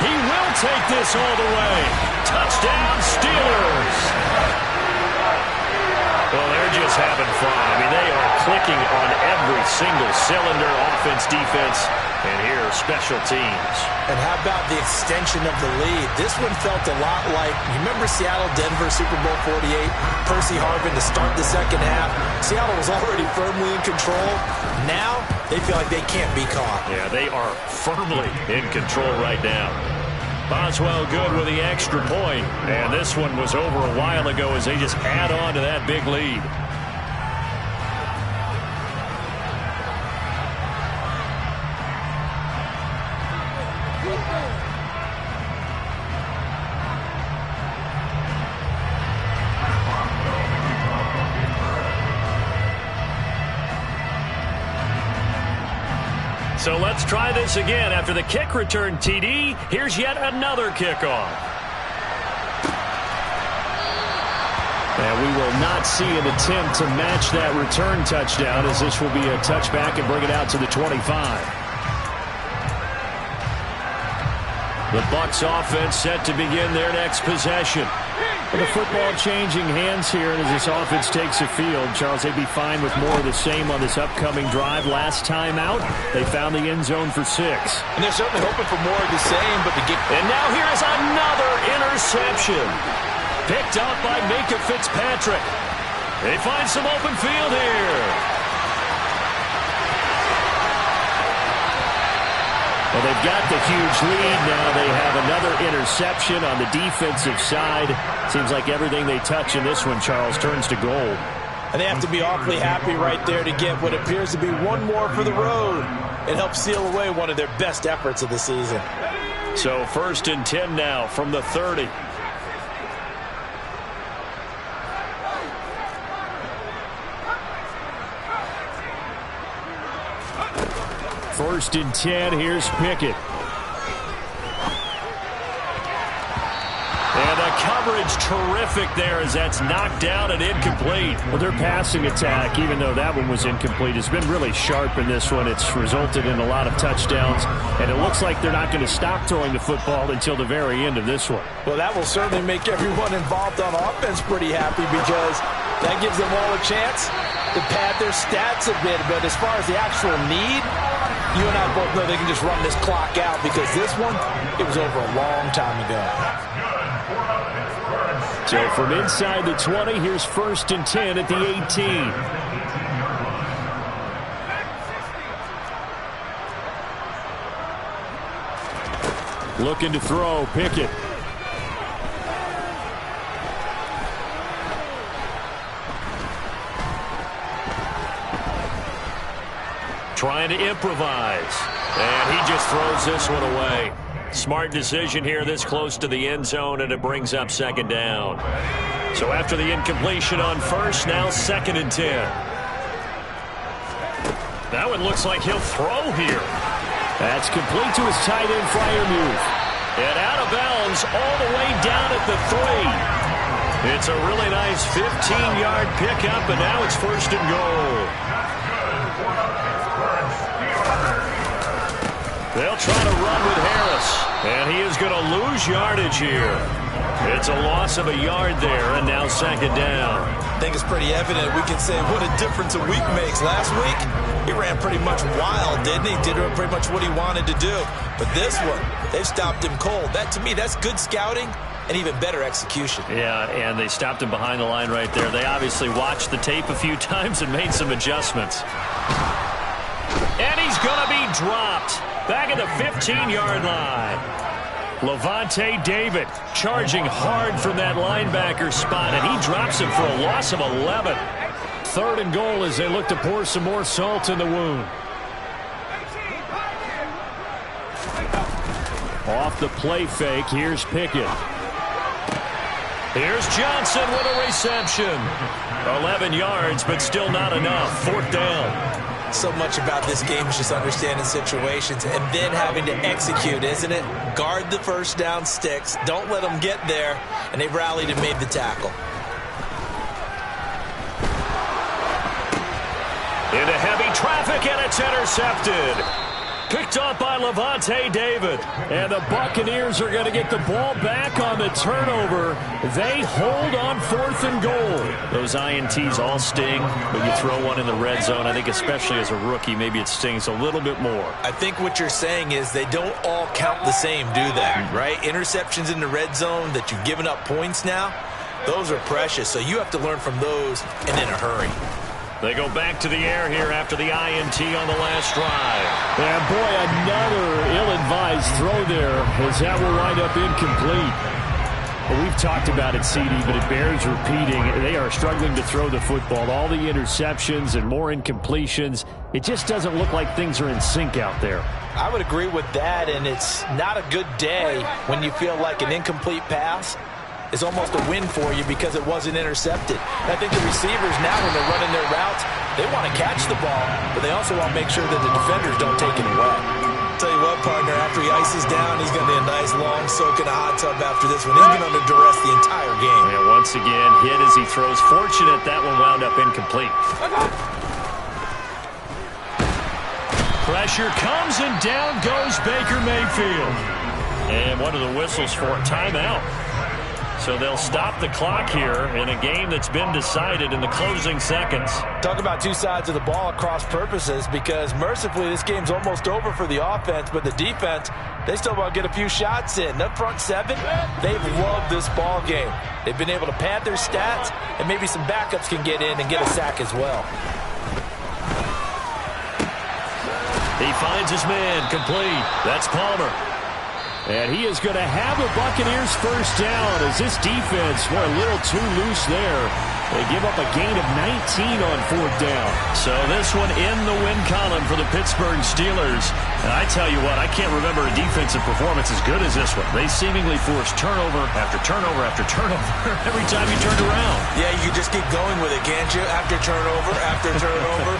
He will take this all the way. Touchdown, Steelers. Well, they're just having fun. I mean, they are clicking on every single cylinder, offense, defense, and here, special teams. And how about the extension of the lead? This one felt a lot like, you remember Seattle, Denver, Super Bowl 48, Percy Harvin to start the second half. Seattle was already firmly in control. Now, they feel like they can't be caught. Yeah, they are firmly in control right now. Boswell good with the extra point. And this one was over a while ago as they just add on to that big lead. So let's try this again. After the kick return TD, here's yet another kickoff. And we will not see an attempt to match that return touchdown as this will be a touchback and bring it out to the 25. The Bucs offense set to begin their next possession. And the football changing hands here as this offense takes the field. Charles, they'd be fine with more of the same on this upcoming drive. Last time out, they found the end zone for 6. And they're certainly hoping for more of the same, but to get... And now here is another interception. Picked up by Minka Fitzpatrick. They find some open field here. Well, they've got the huge lead now. They have another interception on the defensive side. Seems like everything they touch in this one, Charles, turns to gold. And they have to be awfully happy right there to get what appears to be one more for the road. It helps seal away one of their best efforts of the season. So 1st and 10 now from the 30. First and 10, here's Pickett. And the coverage terrific there as that's knocked down and incomplete. Well, their passing attack, even though that one was incomplete, has been really sharp in this one. It's resulted in a lot of touchdowns, and it looks like they're not going to stop throwing the football until the very end of this one. Well, that will certainly make everyone involved on offense pretty happy because that gives them all a chance to pad their stats a bit. But as far as the actual need, you and I both know they can just run this clock out because this one, it was over a long time ago. So from inside the 20, here's 1st and 10 at the 18. Looking to throw, Pickett. Trying to improvise. And he just throws this one away. Smart decision here this close to the end zone, and it brings up 2nd down. So after the incompletion on 1st, now 2nd and 10. That one looks like he'll throw here. That's complete to his tight end Freiermuth. And out of bounds all the way down at the 3. It's a really nice 15-yard pickup, and now it's 1st and goal. They'll try to run with Harris, and he is going to lose yardage here. It's a loss of a yard there, and now 2nd down. I think it's pretty evident. We can say what a difference a week makes. Last week, he ran pretty much wild, didn't he? Did pretty much what he wanted to do. But this one, they've stopped him cold. That, to me, that's good scouting and even better execution. Yeah, and they stopped him behind the line right there. They obviously watched the tape a few times and made some adjustments. And he's going to be dropped. Back at the 15-yard line. Levante David charging hard from that linebacker spot, and he drops him for a loss of 11. 3rd and goal as they look to pour some more salt in the wound. Off the play fake, here's Pickett. Here's Johnson with a reception. 11 yards, but still not enough. 4th down. So much about this game is just understanding situations and then having to execute, isn't it? Guard the 1st down sticks. Don't let them get there. And they rallied and made the tackle. Into heavy traffic, and it's intercepted. Picked up by Levante David. And the Buccaneers are going to get the ball back on the turnover. They hold on 4th and goal. Those INTs all sting, but you throw one in the red zone. I think especially as a rookie, maybe it stings a little bit more. I think what you're saying is they don't all count the same, do they? Right? Interceptions in the red zone that you've given up points now, those are precious. So you have to learn from those and in a hurry. They go back to the air here after the INT on the last drive. And boy, another ill-advised throw there as that will wind up incomplete. Well, we've talked about it, CD, but it bears repeating. They are struggling to throw the football. All the interceptions and more incompletions. It just doesn't look like things are in sync out there. I would agree with that, and it's not a good day when you feel like an incomplete pass is almost a win for you because it wasn't intercepted. And I think the receivers now, when they're running their routes, they want to catch the ball, but they also want to make sure that the defenders don't take it away. Tell you what, partner, after he ices down, he's going to need a nice long soak in a hot tub after this one. He's been under duress the entire game. And once again, hit as he throws. Fortunate that one wound up incomplete. Pressure comes, and down goes Baker Mayfield. And one of the whistles for a timeout. So they'll stop the clock here in a game that's been decided in the closing seconds. Talk about two sides of the ball at cross purposes, because mercifully this game's almost over for the offense, but the defense, they still want to get a few shots in. Up front 7, they've loved this ball game. They've been able to pad their stats, and maybe some backups can get in and get a sack as well. He finds his man, complete. That's Palmer. And he is going to have the Buccaneers first down as this defense were a little too loose there. They give up a gain of 19 on fourth down. So this one in the win column for the Pittsburgh Steelers. And I tell you what, I can't remember a defensive performance as good as this one. They seemingly forced turnover after turnover after turnover every time you turned around. Yeah, you just keep going with it, can't you? After turnover after turnover.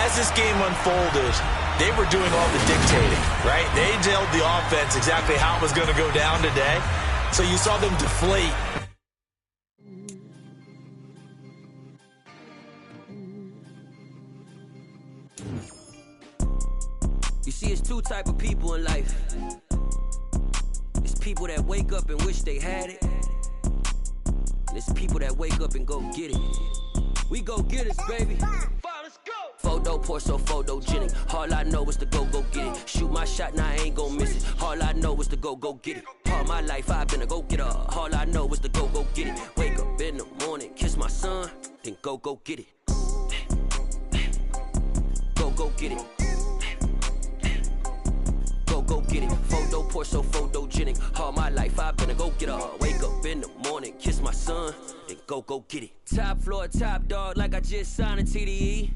As this game unfolded, they were doing all the dictating, right? They told the offense exactly how it was going to go down today. So you saw them deflate. You see, it's two type of people in life. It's people that wake up and wish they had it. And it's people that wake up and go get it. We go get it, baby. Let's go. Photo pour so photogenic. All I know is to go get it. Shoot my shot, now I ain't gon' miss it. All I know is to go get it. All my life I've been a go-getter. All I know is to go get it. Wake up in the morning, kiss my son, then go get it. Go get it. Go get it. Photo pour so photogenic. All my life I've been a go-getter. Wake up in the morning, kiss my son, then go get it. Top floor, top dog, like I just signed a TDE.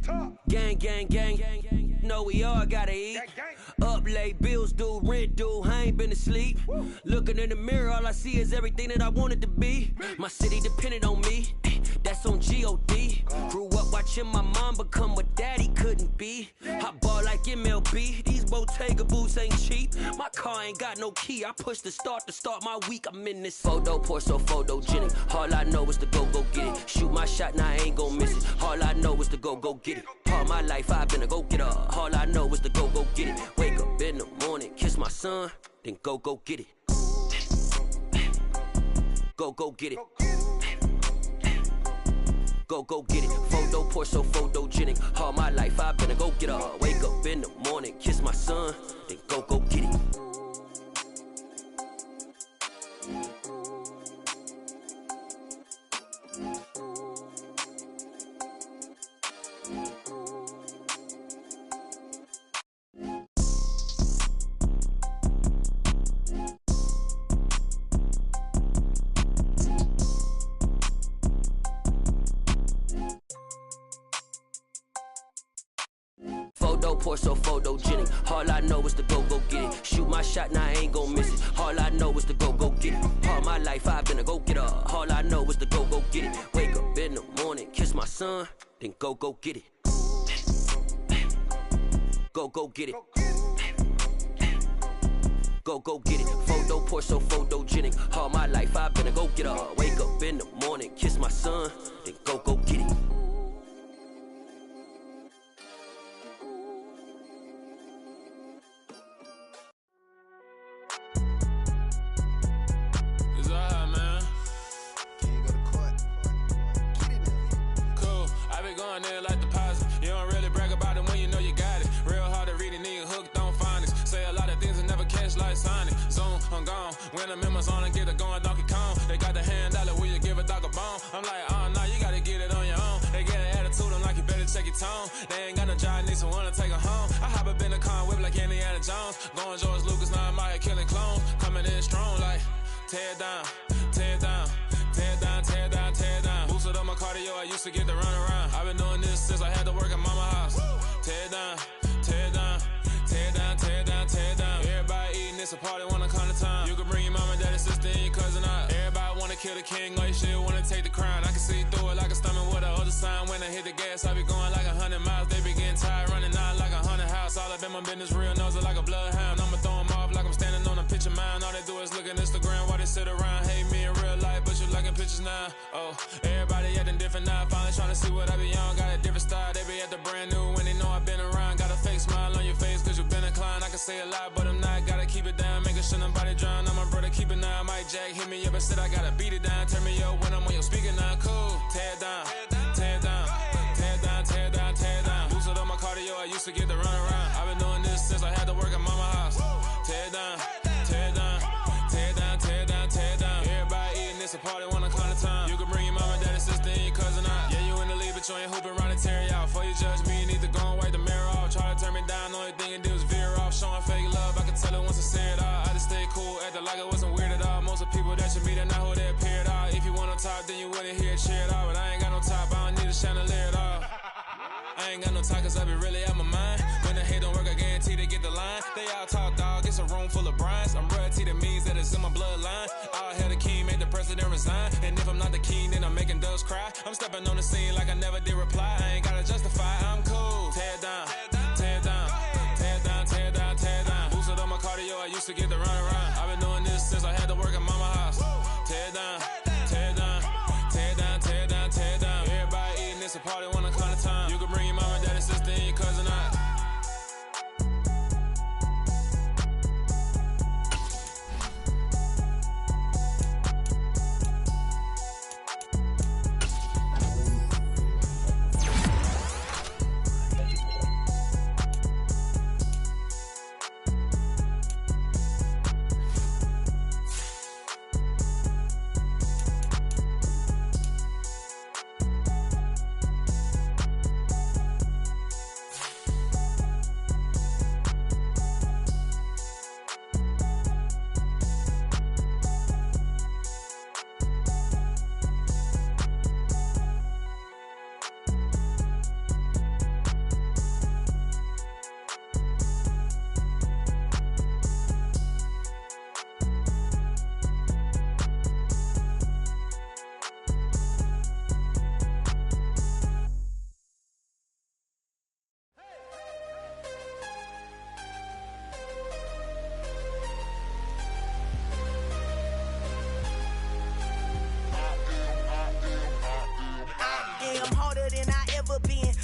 Gang, gang, gang, gang, gang. Know we all gotta eat. Up late, bills due, rent due, I ain't been asleep. Looking in the mirror, all I see is everything that I wanted to be. My city depended on me, that's on G.O.D. Grew up watching my mom become what daddy couldn't be. I ball like MLB, these Bottega boots ain't cheap. My car ain't got no key, I push the start to start my week. I'm in this photo pour so photogenic. All I know is to go get it. Shoot my shot, now I ain't gon' miss it. All I know is to go get it. All my life I've been a go-getter. All I know is to go get it. Wake up in the morning, kiss my son, then go get it. Go get it. Go get it. Photo pour so photogenic. All my life I've been a go-getter. Wake up in the morning, kiss my son, then go get it. Pour so photogenic. All I know is to go get it. Shoot my shot, now I ain't gon' miss it. All I know is to go get it. All my life I've been a go-getter. All I know is to go get it. Wake up in the morning, kiss my son, then go get it. Go get it. Go get it. Photo pour so photogenic. All my life I've been a go-getter. Wake up in the morning, kiss my son, then go get it. When I'm in my zone and get it going Donkey Kong. They got the hand dollar, will you give a dog a bone? I'm like, oh no, you gotta get it on your own. They get an attitude, I'm like, you better check your tone. They ain't got no job, need someone to take her home. I hop up in the car, whip like Indiana Jones. Going George Lucas, now I'm out here killing clones. Coming in strong like, tear down, tear down, tear down, tear down, tear down. Boosted up my cardio, I used to get to run around. I've been doing this since I had to work at mama house. Tear down, tear down, tear down, tear down, tear down. Everybody eating, it's a party, wanna come to time. You can bring your mama, daddy, sister, and your cousin out. Everybody wanna kill the king, like shit, wanna take the crown. I can see through it like a stomach with a other sign. When I hit the gas, I be going like 100 miles. They be getting tired, running out like 100 house. All up in my business, real nose like a bloodhound. I'ma throw them off like I'm standing on a picture mound. All they do is look at Instagram while they sit around. Hate me in real life, but you liking pictures now. Oh, everybody acting different now. Finally trying to see what I be on. Got a different style, they be at the brand new when they know I've been around. Got a fake smile on your face, cause you been inclined. I can say a lot, but I'm not. Gotta keep it down, making sure nobody drown. I'm my brother, keep it now. Mike Jack hit me up and said I gotta beat it down. Turn me up when I'm on your speaker now. Cool, tear down, tear down, tear down, tear down, tear down. Boosted up my cardio, I used to get to run around. I've been doing this since I had to work at mama house. Tear down, tear down, tear down, tear down, tear down. Everybody eating, it's a party, wanna climb the time. You can bring your mama, daddy, sister, and your cousin out. Yeah, you in the league, but you ain't hooping around and tear you out. Before you judge me, you need to go and wipe the mirror off. Try to turn me down, only thing you talk, cause I be really out my mind. When the hate don't work, I guarantee to get the line. They all talk, dog, it's a room full of brines. I'm royalty, that means that it's in my bloodline. All hell the king, made the president resign. And if I'm not the king, then I'm making doves cry. I'm stepping on the scene like I never did reply. I ain't gotta justify, I'm cool. Tear down, tear down, tear down, tear down, tear down. Boosted on my cardio, I used to get the run around. I've been doing this since I had to work at mama house. Tear down, tear down, tear down, tear down, tear down. Everybody eating, it's a party, one kind of time. You can bring your mama, daddy, sister, and your cousin out.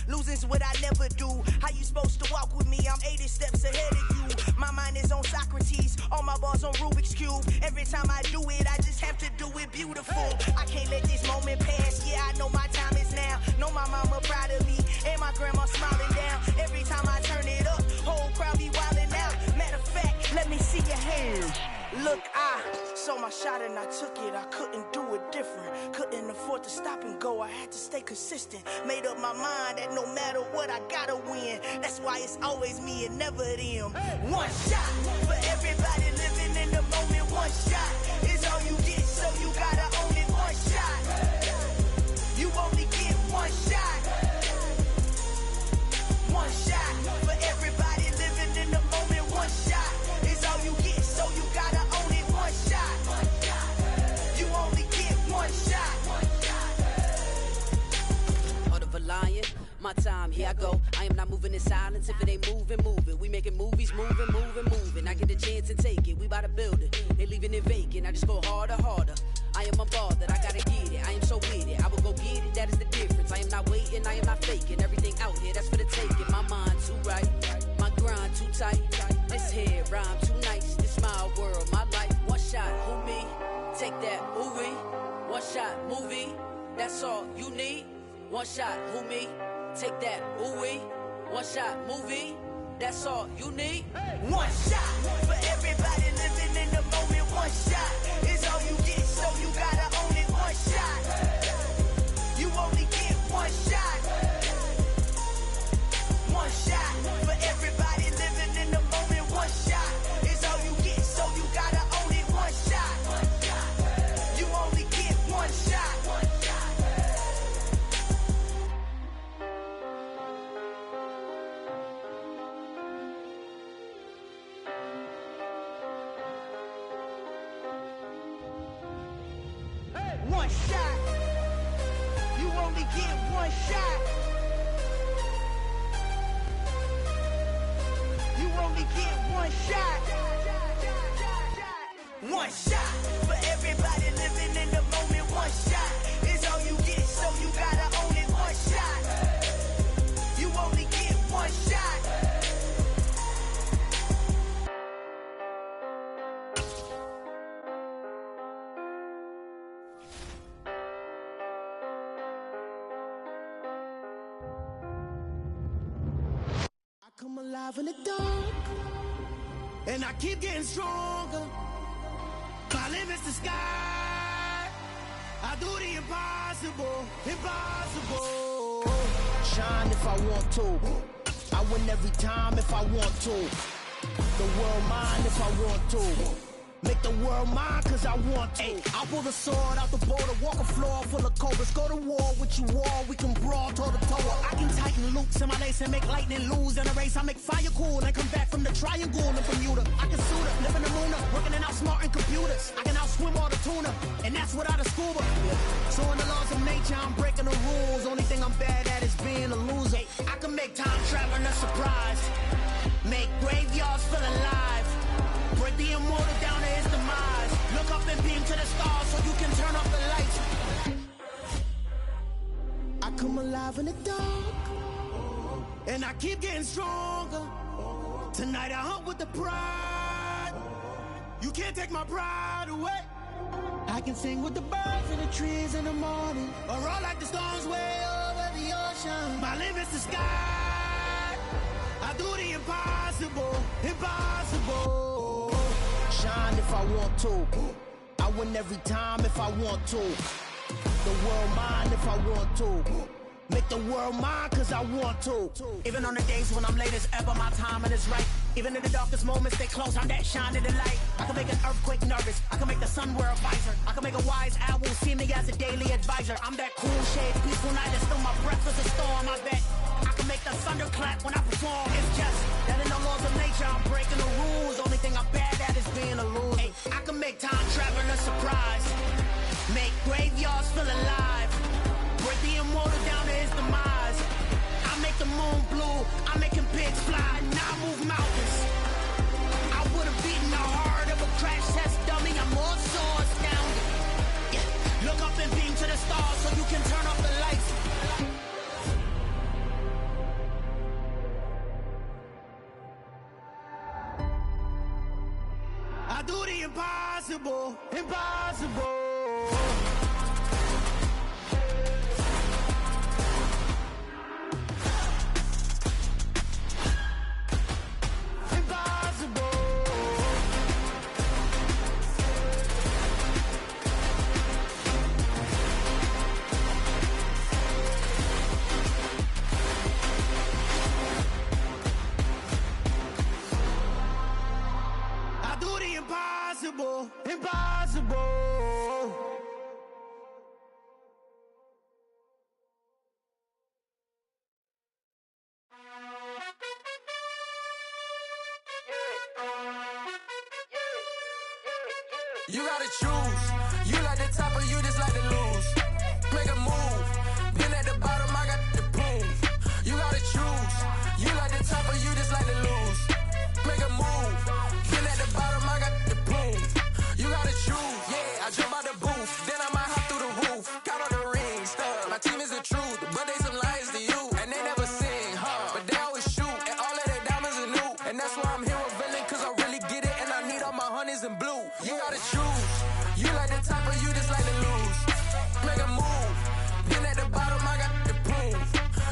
Losing's what I never do. How you supposed to walk with me? I'm 80 steps ahead of you. My mind is on Socrates, all my bars on Rubik's Cube. Every time I do it, I just have to do it beautiful. I can't let this moment pass. Yeah, I know my time is now. Know my mama proud of me, and my grandma smiling down. Every time I turn it up, whole crowd be wildin' out. Matter of fact, let me see your hands. Look, I saw my shot and I took it. I couldn't do it different. Couldn't afford to stop and go. I had to stay consistent. Made up my mind that no matter what, I gotta win. That's why it's always me and never them. One shot for everybody living in the moment. One shot is all you get, so you gotta own it. One shot. You only get one shot. One shot for everybody living in the moment. One shot is all you get, so you gotta own it. One shot. You only get one shot. Heart of a lion, my time, here I go. I am not moving in silence. If it ain't moving, moving. We making movies, moving, moving, moving. I get a chance and take it. We bout to build it. They leaving it vacant. I just go harder, harder. I am a ball that I gotta get it. I am so with it. I will go get it. That is the difference. I am not waiting. I am not faking. Everything out here, that's for the taking. My mind too right. My grind too tight. This head rhyme too nice. This my world, my life. One shot, who me? Take that, ooh wee. One shot, movie. That's all you need. One shot, who me? Take that, ooh wee. One shot, movie. That's all you need. One shot for everybody living in the moment. One shot is all you get, so you gotta own it. One shot. You only get one shot. One shot for everybody living in the moment. One shot is all you get, so you gotta own it. One shot. You only get one shot. One shot. You only get one shot. You only get one shot. One shot for everybody living in the moment. One shot is all you get, so you gotta own it. One shot. You only get one shot. Come alive in the dark, and I keep getting stronger. My limit's the sky. I do the impossible, impossible. Shine if I want to. I win every time if I want to. The world mine if I want to. Make the world mine cause I want to. I'll pull the sword out the border, walk a floor full of cobras. Go to war with you all, we can brawl toe to toe. I can tighten loops in my lace and make lightning lose in a race. I make fire cool and come back from the triangle in Bermuda. I can suit up, live in the moon up, working and outsmarting computers. I can outswim all the tuna, and that's without a scuba. So in the laws of nature, I'm breaking the rules. Only thing I'm bad at is being a loser. I can make time traveling a surprise, make graveyards feel alive, break the immortal down to his demise. Look up and beam to the stars so you can turn off the lights. I come alive in the dark, and I keep getting stronger. Tonight I hunt with the pride. You can't take my pride away. I can sing with the birds and the trees in the morning, or roll like the storms way over the ocean. My limit's the sky. I do the impossible, impossible. Shine if I want to. I win every time if I want to. The world mine if I want to. Make the world mine cause I want to. Even on the days when I'm late as ever, my timing is right. Even in the darkest moments, stay close, I'm that shine in the light. I can make an earthquake nervous, I can make the sun wear a visor. I can make a wise owl see me as a daily advisor. I'm that cool shade, peaceful night, and still my breath is a storm, I bet. I can make the thunder clap when I perform. It's just that in the laws of nature, I'm breaking the rules. Only thing I'm bad at is being a loser. Hey, I can make time traveling a surprise, make graveyards feel alive, break the immortal down to his demise. I make the moon blue, I make him pigs fly, now I move mountains. I would've beaten the heart of a crash test dummy, I'm more so astounded. Yeah. Look up and beam to the stars so you can turn off the lights. I do the impossible, impossible. Impossible, impossible. You gotta choose. You like the top or you just like to lose. Make a move. Been at the bottom, I got the proof. You gotta choose. You like the top or you just like to lose. Make a move. Been at the bottom, I got the proof. You gotta choose. Yeah, I jump out the booth. Then I might hop through the roof. Count on the rings. My team is the truth, but they some liars to you. And they never sing, but they always shoot. And all of their diamonds are new. And that's why I'm here with villain, cause I really get it. And I need all my honeys in blue. You gotta choose. You like the top or you just like to lose. Make a move. Then at the bottom, I got the proof.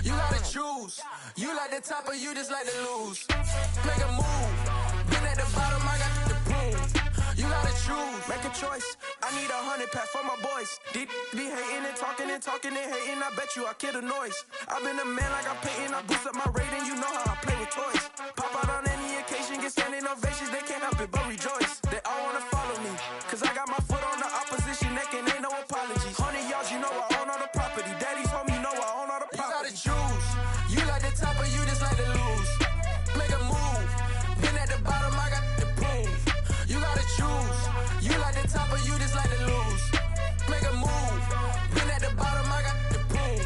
You gotta choose. You like the top or you just like to lose. Make a move. Then at the bottom, I got the proof. You gotta choose. Make a choice. I need 100 pack for my boys. Be hating and talking and hating. I bet you I kill the noise. I've been a man like I'm Peyton. I boost up my rating. You know how I play with toys. Pop out on any occasion, get standing ovations. They can't help it but rejoice. They all wanna follow me, cause I got my foot on the opposition neck and ain't no apologies. 100 yards, you know I own all the property. Daddy's home, you know I own all the property. You gotta choose. You like the top or you just like to lose. Make a move. Been at the bottom, I got the proof. You gotta choose. You like the top or you just like to lose. Make a move. Been at the bottom, I got the proof.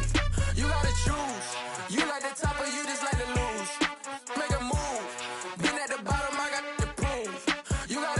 You gotta choose. You like the top or you just like to lose. Make a move. Been at the bottom, I got the proof. You gotta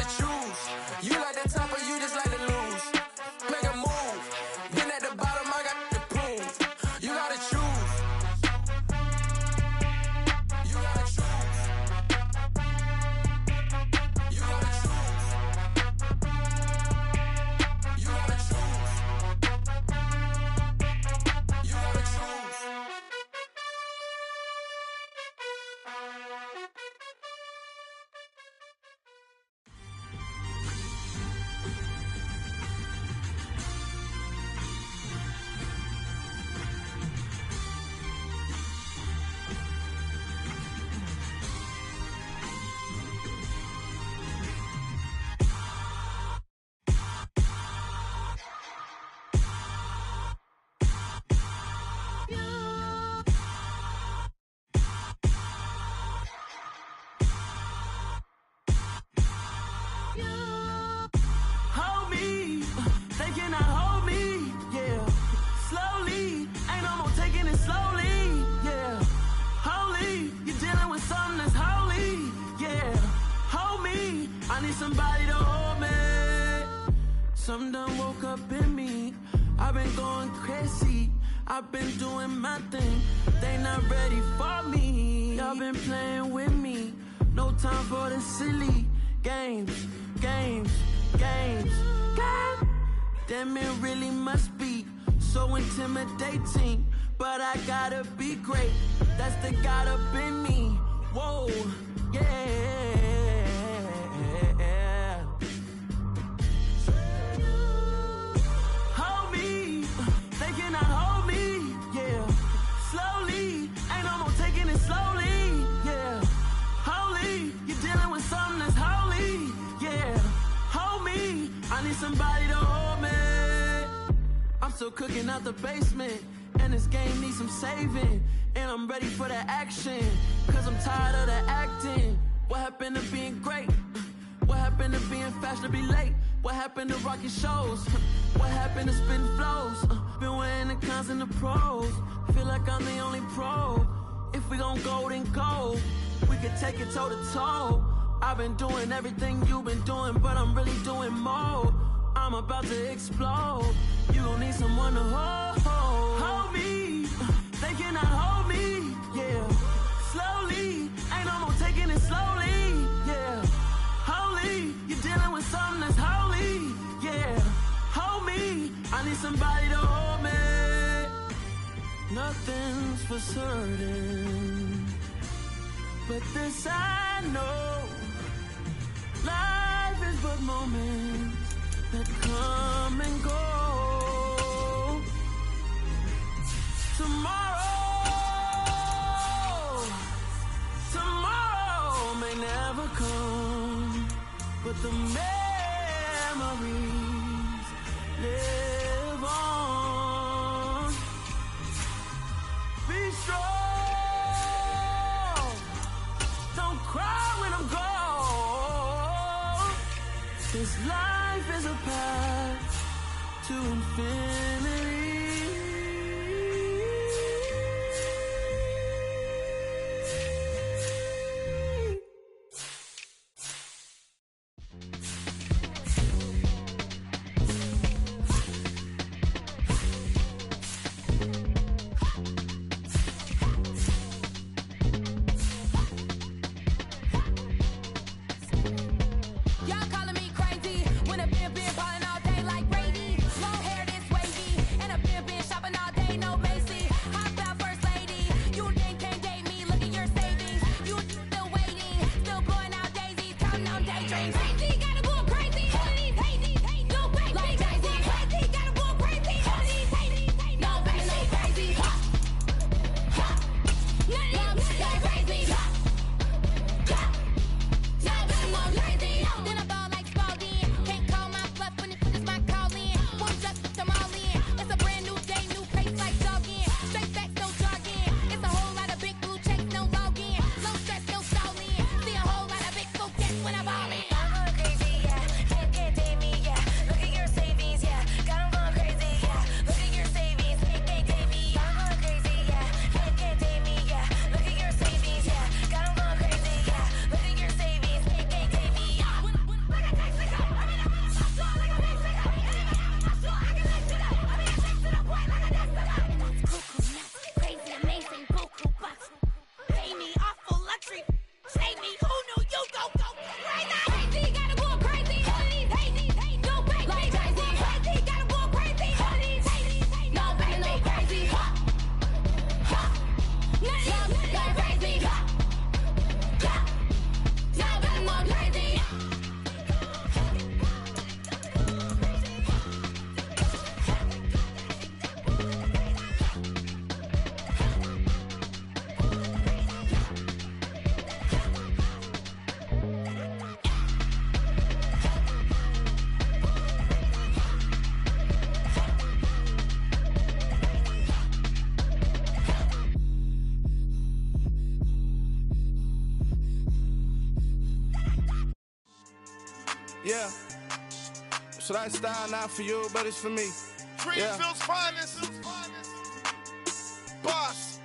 somebody to hold me. Something done woke up in me. I've been going crazy. I've been doing my thing. They not ready for me. Y'all been playing with me. No time for the silly games. Damn, it really must be so intimidating. But I gotta be great. That's the God up in me. Whoa, yeah. Hold me, they cannot hold me, yeah. Slowly, ain't no more taking it slowly, yeah. Holy, you're dealing with something that's holy, yeah. Hold me, I need somebody to hold me. I'm still cooking out the basement, and this game needs some saving. And I'm ready for the action, cause I'm tired of the acting. What happened to being great? What happened to being fashionably late? What happened to rocking shows? What happened to spitting flows? Been weighing the cons and the pros. Feel like I'm the only pro. If we gon' go, then go. We could take it toe to toe. I've been doing everything you've been doing, but I'm really doing more. I'm about to explode. You gon' need someone to hold me. They cannot hold me, yeah. Slowly, ain't no more taking it slowly, yeah. Holy, you're dealing with something that's holy, yeah. Hold me, I need somebody to hold me. Nothing's for certain, but this I know. Life is but moments that come and go. Tomorrow may never come, but the memories live on. Be strong, don't cry when I'm gone. This life is a path to infinity. Y'all calling me crazy when a been ballin' all day like Brady. Long hair this wavy, and a been shopping all day, no Macy. Hop out first lady, you think can't date me? Look at your savings, you still waiting, still blowing out daisies, counting on daydreams. Crazy, gotta go crazy. All of these hazy, no crazy. Like crazy, crazy, gotta go crazy. All of these hazy, no crazy, crazy. None of them go crazy. Then I ball like Spalding. Can't call my bluff when it's my calling. One just put them all in. It's a brand new day, new pace like jogging. Straight facts, no jargon. It's a whole lot of big blue checks, no login. No stress, no stalling. See a whole lot of big go gets when I ball in. I'm going crazy, yeah. Can't date me, yeah. Look at your savings, yeah. Got 'em going crazy, yeah. Look at your savings, can't date me. I'm going crazy, yeah. Can't date me, yeah. Look at your savings, yeah. Got 'em going crazy, yeah. Look at your savings, can't date me. Crazy, amazing, buku bucks. Pay me off for luxury. Save me, who knew you go crazy? Crazy, gotta go crazy. All of these hazy, no crazy. Like crazy, crazy, gotta go crazy. All of these hazy, no crazy, no crazy. None of them go crazy. No, but more crazy. Yeah. So that style not for you, but it's for me. Greenfield's finest. Boss.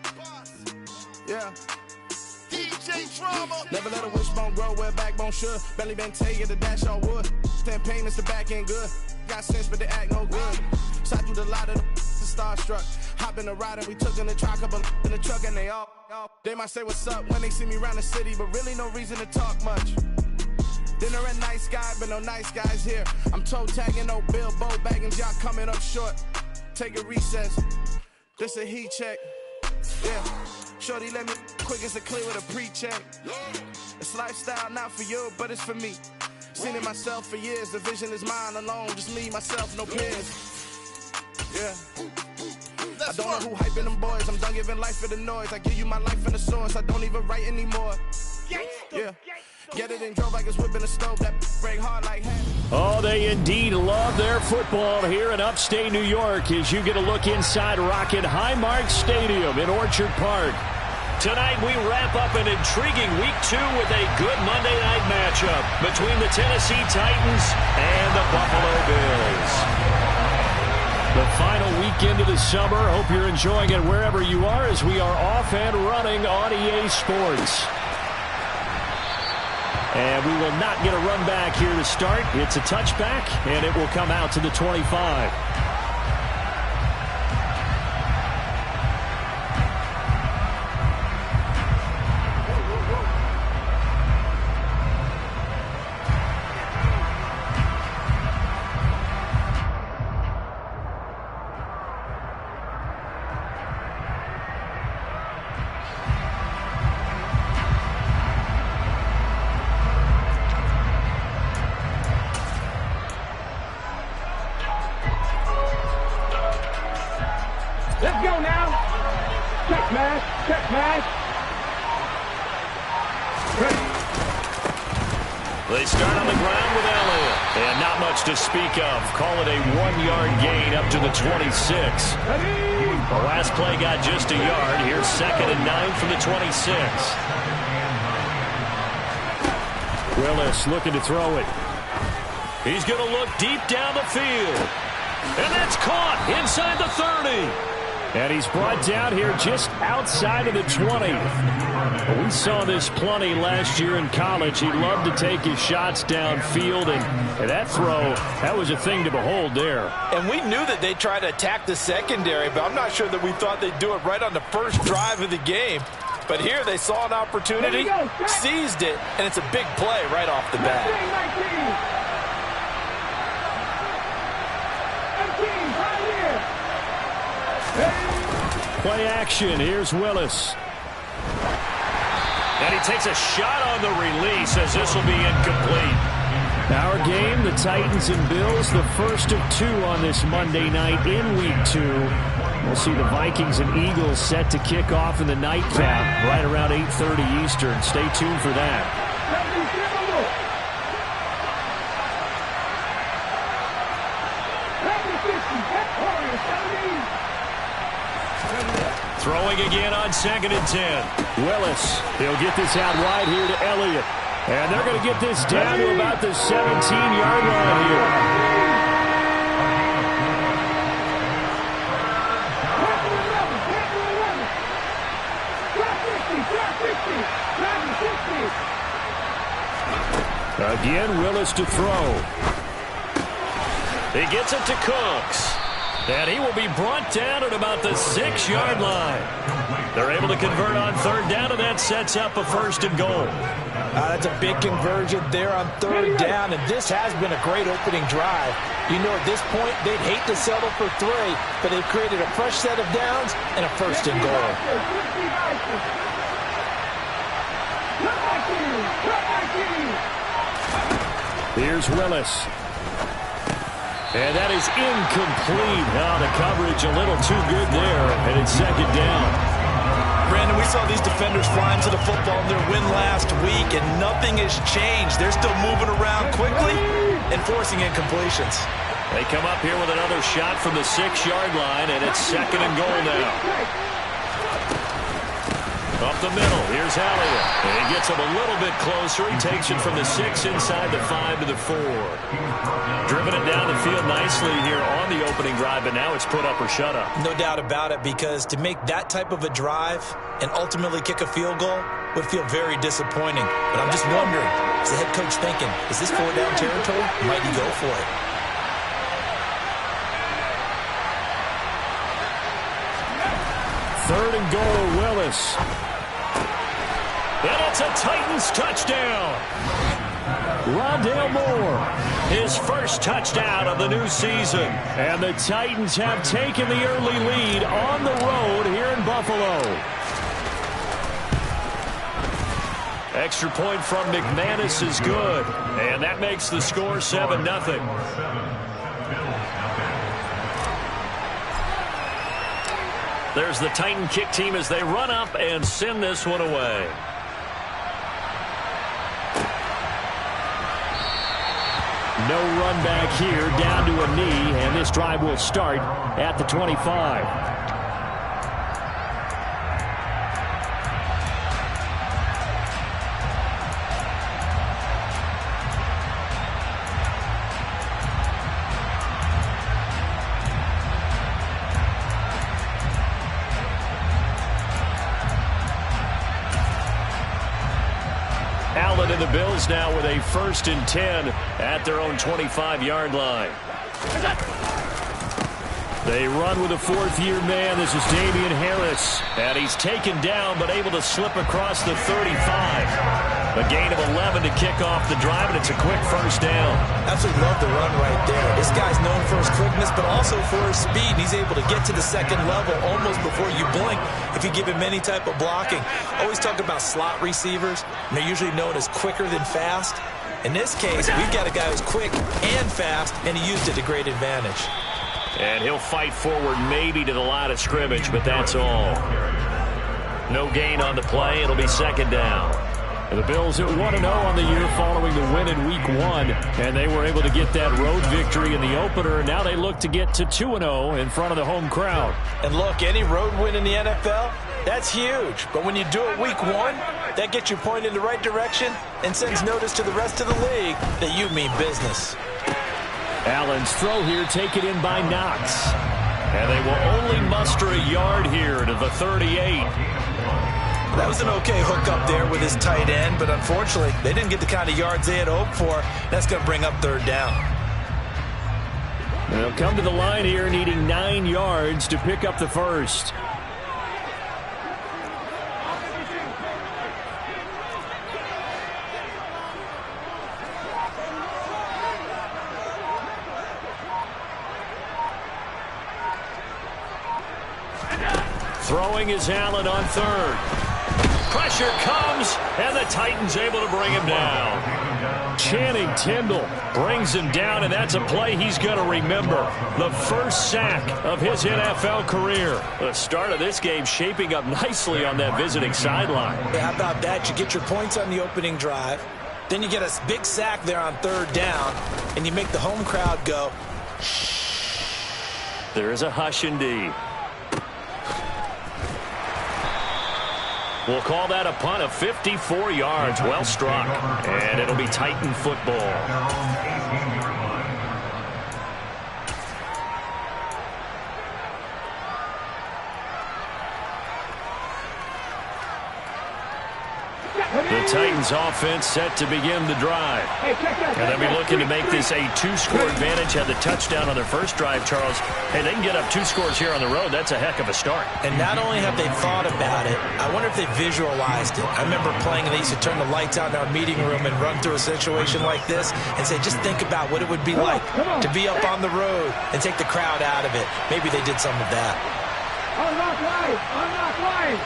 Yeah. DJ DJ Drama. Never let a wishbone grow where a backbone should. Belly been tell you the dash on wood. 10 payments, the back end good. Got sense, but they act no good. Shot through the lot of the starstruck. Hop in the ride and we took in the truck, couple in the truck, and they all. They might say what's up when they see me around the city, but really no reason to talk much. Dinner a nice guy, but no nice guys here. I'm toe tagging, no Bilbo bagging, y'all coming up short. Take a recess. This a heat check. Yeah. Shorty let me quick as a clear with a pre-check. It's lifestyle, not for you, but it's for me. Seen it myself for years. The vision is mine alone. Just me, myself, no peers. Yeah. I don't know who hyping them boys. I'm done giving life for the noise. I give you my life in the source. I don't even write anymore. Yeah. Get it and drove like it's whipping a stove. That break hard like hand. Oh, they indeed love their football here in upstate New York as you get a look inside Rocket Highmark Stadium in Orchard Park. Tonight we wrap up an intriguing Week 2 with a good Monday night matchup between the Tennessee Titans and the Buffalo Bills. The final weekend of the summer. Hope you're enjoying it wherever you are as we are off and running on EA Sports. And we will not get a run back here to start. It's a touchback, and it will come out to the 25. Let's go now. Check mash, check mash. They start on the ground with Elliott. And not much to speak of. Call it a 1-yard gain up to the 26. The last play got just a yard. Here's 2nd and 9 from the 26. Willis looking to throw it. He's going to look deep down the field. And that's caught inside the 30. And he's brought down here just outside of the 20. We saw this plenty last year in college. He loved to take his shots downfield, and that throw, that was a thing to behold there. And we knew that they'd try to attack the secondary, but I'm not sure that we thought they'd do it right on the first drive of the game. But here they saw an opportunity, seized it, and it's a big play right off the bat. Play action. Here's Willis. And he takes a shot on the release as this will be incomplete. Our game, the Titans and Bills, the first of 2 on this Monday night in Week 2. We'll see the Vikings and Eagles set to kick off in the nightcap right around 8:30 Eastern. Stay tuned for that. Throwing again on 2nd and 10. Willis, he'll get this out wide here to Elliott. And they're going to get this down to about the 17-yard line here. Again, Willis to throw. He gets it to Cooks. And he will be brought down at about the 6-yard line. They're able to convert on 3rd down, and that sets up a 1st and goal. That's a big conversion there on 3rd down, and this has been a great opening drive. You know, at this point, they'd hate to settle for 3, but they've created a fresh set of downs and a 1st and goal. Here's Willis. And that is incomplete. Now the coverage a little too good there, and it's 2nd down. Brandon, we saw these defenders flying to the football in their win last week, and nothing has changed. They're still moving around quickly and forcing incompletions. They come up here with another shot from the 6-yard line, and it's 2nd and goal now. Up the middle, here's Elliott. And he gets him a little bit closer. He takes it from the 6 inside the 5 to the 4. Driven it down the field nicely here on the opening drive, but now it's put up or shut up. No doubt about it, because to make that type of a drive and ultimately kick a field goal, would feel very disappointing. But I'm just wondering, is the head coach thinking, is this 4-down territory? Might he go for it? Third and goal, Willis. And it's a Titans touchdown. Rondale Moore, his first touchdown of the new season. And the Titans have taken the early lead on the road here in Buffalo. Extra point from McManus is good. And that makes the score 7-0. There's the Titan kick team as they run up and send this one away. No run back here, down to a knee, and this drive will start at the 25. Allen and the Bills now with a 1st and 10 at their own 25-yard line. They run with a 4th-year man. This is Damian Harris. And he's taken down but able to slip across the 35. A gain of 11 to kick off the drive, and it's a quick 1st down. Absolutely love the run right there. This guy's known for his quickness, but also for his speed. He's able to get to the 2nd level almost before you blink if you give him any type of blocking. Always talk about slot receivers, and they're usually known as quicker than fast. In this case, we've got a guy who's quick and fast, and he used it to great advantage. And he'll fight forward maybe to the line of scrimmage, but that's all. No gain on the play. It'll be 2nd down. And the Bills at 1-0 on the year following the win in Week 1. And they were able to get that road victory in the opener. And now they look to get to 2-0 in front of the home crowd. And look, any road win in the NFL, that's huge. But when you do it Week 1, that gets you pointed in the right direction and sends notice to the rest of the league that you mean business. Allen's throw here taken in by Knox. And they will only muster a yard here to the 38. That was an okay hook up there with his tight end, but unfortunately, they didn't get the kind of yards they had hoped for. That's going to bring up 3rd down. They'll come to the line here needing 9 yards to pick up the 1st. Throwing is Allen on 3rd. Pressure comes, and the Titans able to bring him down. Channing Tindall brings him down, and that's a play he's going to remember. The 1st sack of his NFL career. The start of this game shaping up nicely on that visiting sideline. Yeah, how about that? You get your points on the opening drive. Then you get a big sack there on 3rd down, and you make the home crowd go, shh. There is a hush indeed. We'll call that a punt of 54 yards. Well struck. And it'll be Titan football. The Titans offense set to begin the drive. And they'll be looking to make this a 2-score advantage. Had the touchdown on their first drive, Charles. Hey, they can get up 2 scores here on the road. That's a heck of a start. And not only have they thought about it, I wonder if they visualized it. I remember playing, and they used to turn the lights out in our meeting room and run through a situation like this and say, just think about what it would be like to be up on the road and take the crowd out of it. Maybe they did some of that. Unlock line! Unlock line!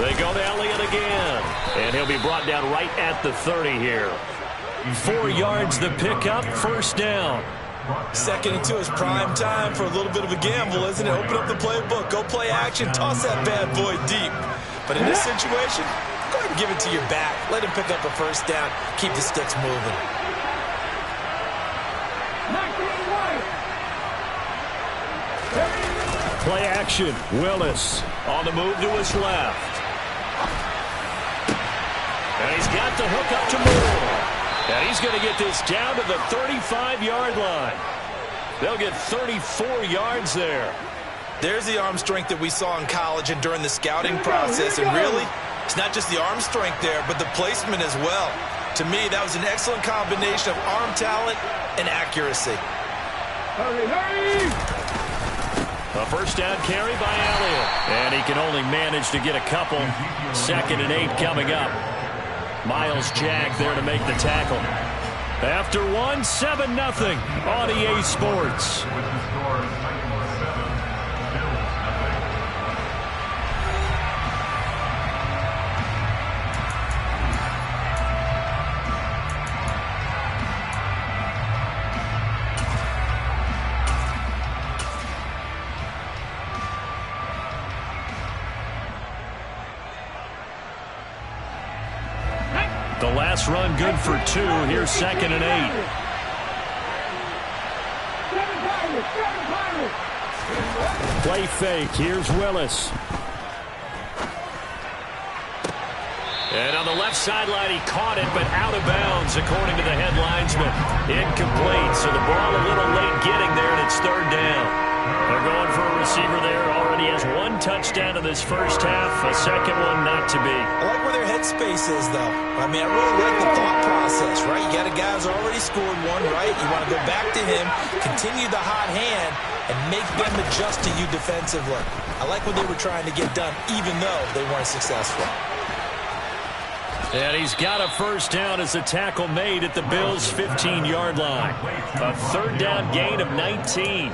They go to Elliott again, and he'll be brought down right at the 30 here. 4 yards the pickup, 1st down. 2nd and 2 is prime time for a little bit of a gamble, isn't it? Open up the playbook, go play action, toss that bad boy deep. But in this situation, go ahead and give it to your back. Let him pick up a 1st down, keep the sticks moving. Play action, Willis on the move to his left. And he's got the hook up to Moore. And he's going to get this down to the 35-yard line. They'll get 34 yards there. There's the arm strength that we saw in college and during the scouting process. And really, it's not just the arm strength there, but the placement as well. To me, that was an excellent combination of arm talent and accuracy. A first down carry by Elliott. And he can only manage to get a couple. 2nd and 8 coming up. Miles Jack there to make the tackle. After 7-0 on EA Sports. The last run good for 2. Here's 2nd and 8. Play fake. Here's Willis. And on the left sideline, he caught it, but out of bounds, according to the head linesman. Incomplete, so the ball a little late getting there, and it's 3rd down. They're going for a receiver there. Already has 1 touchdown in this first half. A second one not to be. I like where their headspace is, though. I mean, I really like the thought process, right? You got a guy who's already scored 1, right? You want to go back to him, continue the hot hand, and make them adjust to you defensively. I like what they were trying to get done, even though they weren't successful. And he's got a first down as the tackle made at the Bills' 15-yard line. A 3rd down gain of 19.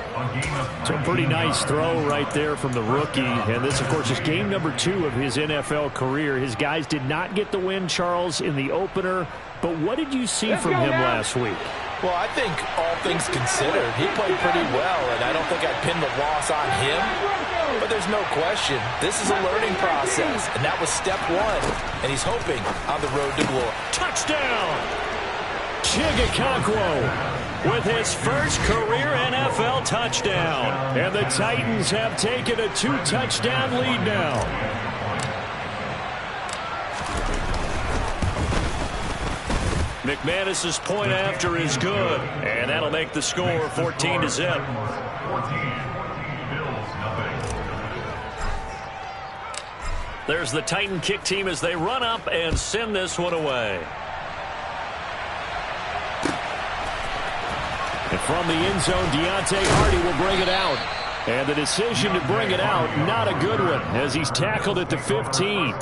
It's a pretty nice throw right there from the rookie. And this, of course, is game number 2 of his NFL career. His guys did not get the win, Charles, in the opener. But what did you see from him last week? Well, I think all things considered, he played pretty well, and I don't think I'd pin the loss on him. But there's no question, this is a learning process, and that was step 1, and he's hoping on the road to glory. Touchdown! Chigakonkwo with his first career NFL touchdown. And the Titans have taken a 2-touchdown lead now. McManus's point after is good, and that'll make the score 14-0. There's the Titan kick team as they run up and send this one away. And from the end zone, Deontay Hardy will bring it out. And the decision to bring it out, not a good one, as he's tackled at the 15.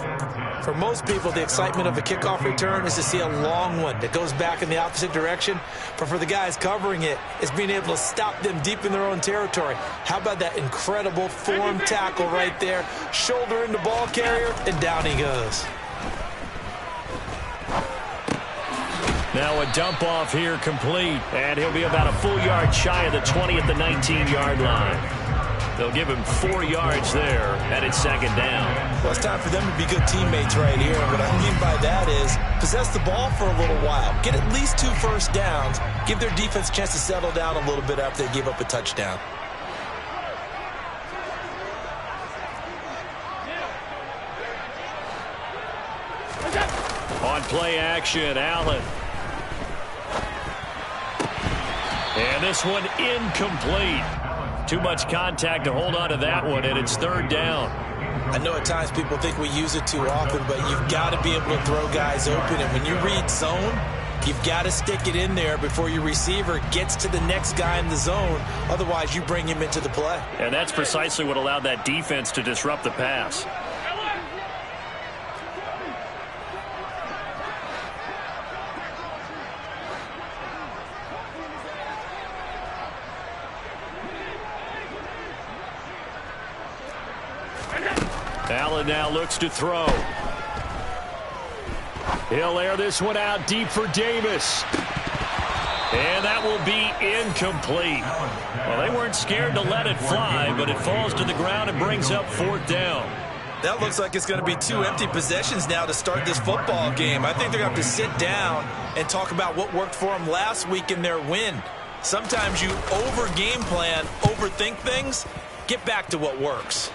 For most people, the excitement of a kickoff return is to see a long one that goes back in the opposite direction. But for the guys covering it, it's being able to stop them deep in their own territory. How about that incredible form tackle right there? Shoulder in the ball carrier, and down he goes. Now a dump off here complete, and he'll be about a full yard shy of the 20 at the 19-yard line. They'll give him 4 yards there, and it's 2nd down. Well, it's time for them to be good teammates right here. And what I mean by that is possess the ball for a little while. Get at least 2 first downs. Give their defense a chance to settle down a little bit after they give up a touchdown. On play action, Allen. And this one incomplete. Too much contact to hold on to that one, and it's 3rd down. I know at times people think we use it too often, but you've got to be able to throw guys open. And when you read zone, you've got to stick it in there before your receiver gets to the next guy in the zone. Otherwise, you bring him into the play. And that's precisely what allowed that defense to disrupt the pass. Allen now looks to throw. He'll air this one out deep for Davis. And that will be incomplete. Well, they weren't scared to let it fly, but it falls to the ground and brings up 4th down. That looks like it's going to be 2 empty possessions now to start this football game. I think they're going to have to sit down and talk about what worked for them last week in their win. Sometimes you over-game plan, overthink things. Get back to what works.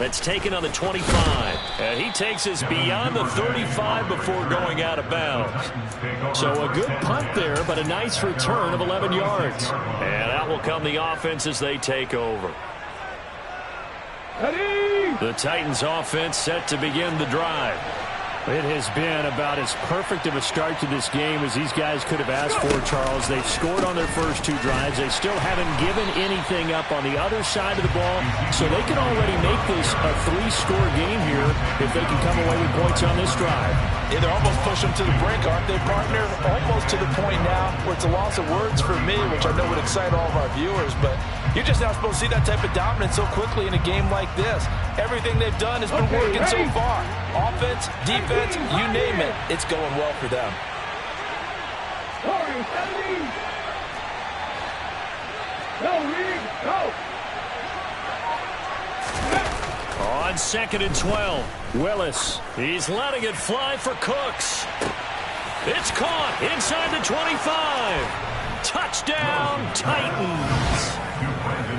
That's taken on the 25. And he takes us beyond the 35 before going out of bounds. So a good punt there, but a nice return of 11 yards. And out will come the offense as they take over. The Titans offense set to begin the drive. It has been about as perfect of a start to this game as these guys could have asked for, Charles. They've scored on their first 2 drives. They still haven't given anything up on the other side of the ball, so they can already make this a 3-score game here if they can come away with points on this drive. Yeah, they're almost pushing them to the brink, aren't they, partner? Almost to the point now where it's a loss of words for me, which I know would excite all of our viewers, but you're just not supposed to see that type of dominance so quickly in a game like this. Everything they've done has been working so far. Offense, defense, you name it, it's going well for them. On 2nd and 12, Willis. He's letting it fly for Cooks. It's caught inside the 25. Touchdown, Titans.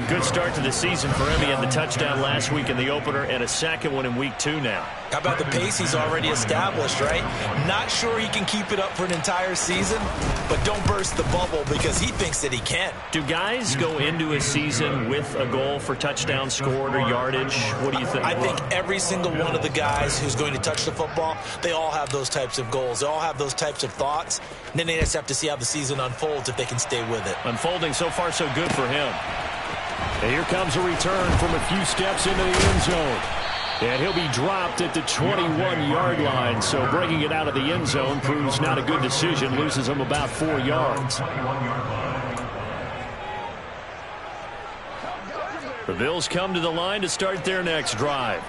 Good start to the season for him. He had the touchdown last week in the opener and a second one in week 2 now. How about the pace he's already established, right? Not sure he can keep it up for an entire season, but don't burst the bubble because he thinks that he can. Do guys go into a season with a goal for touchdown scored or yardage? What do you think? I think every single one of the guys who's going to touch the football, they all have those types of goals. They all have those types of thoughts. And then they just have to see how the season unfolds if they can stay with it. Unfolding so far so good for him. And here comes a return from a few steps into the end zone. And he'll be dropped at the 21-yard line. So bringing it out of the end zone proves not a good decision. Loses him about 4 yards. The Bills come to the line to start their next drive.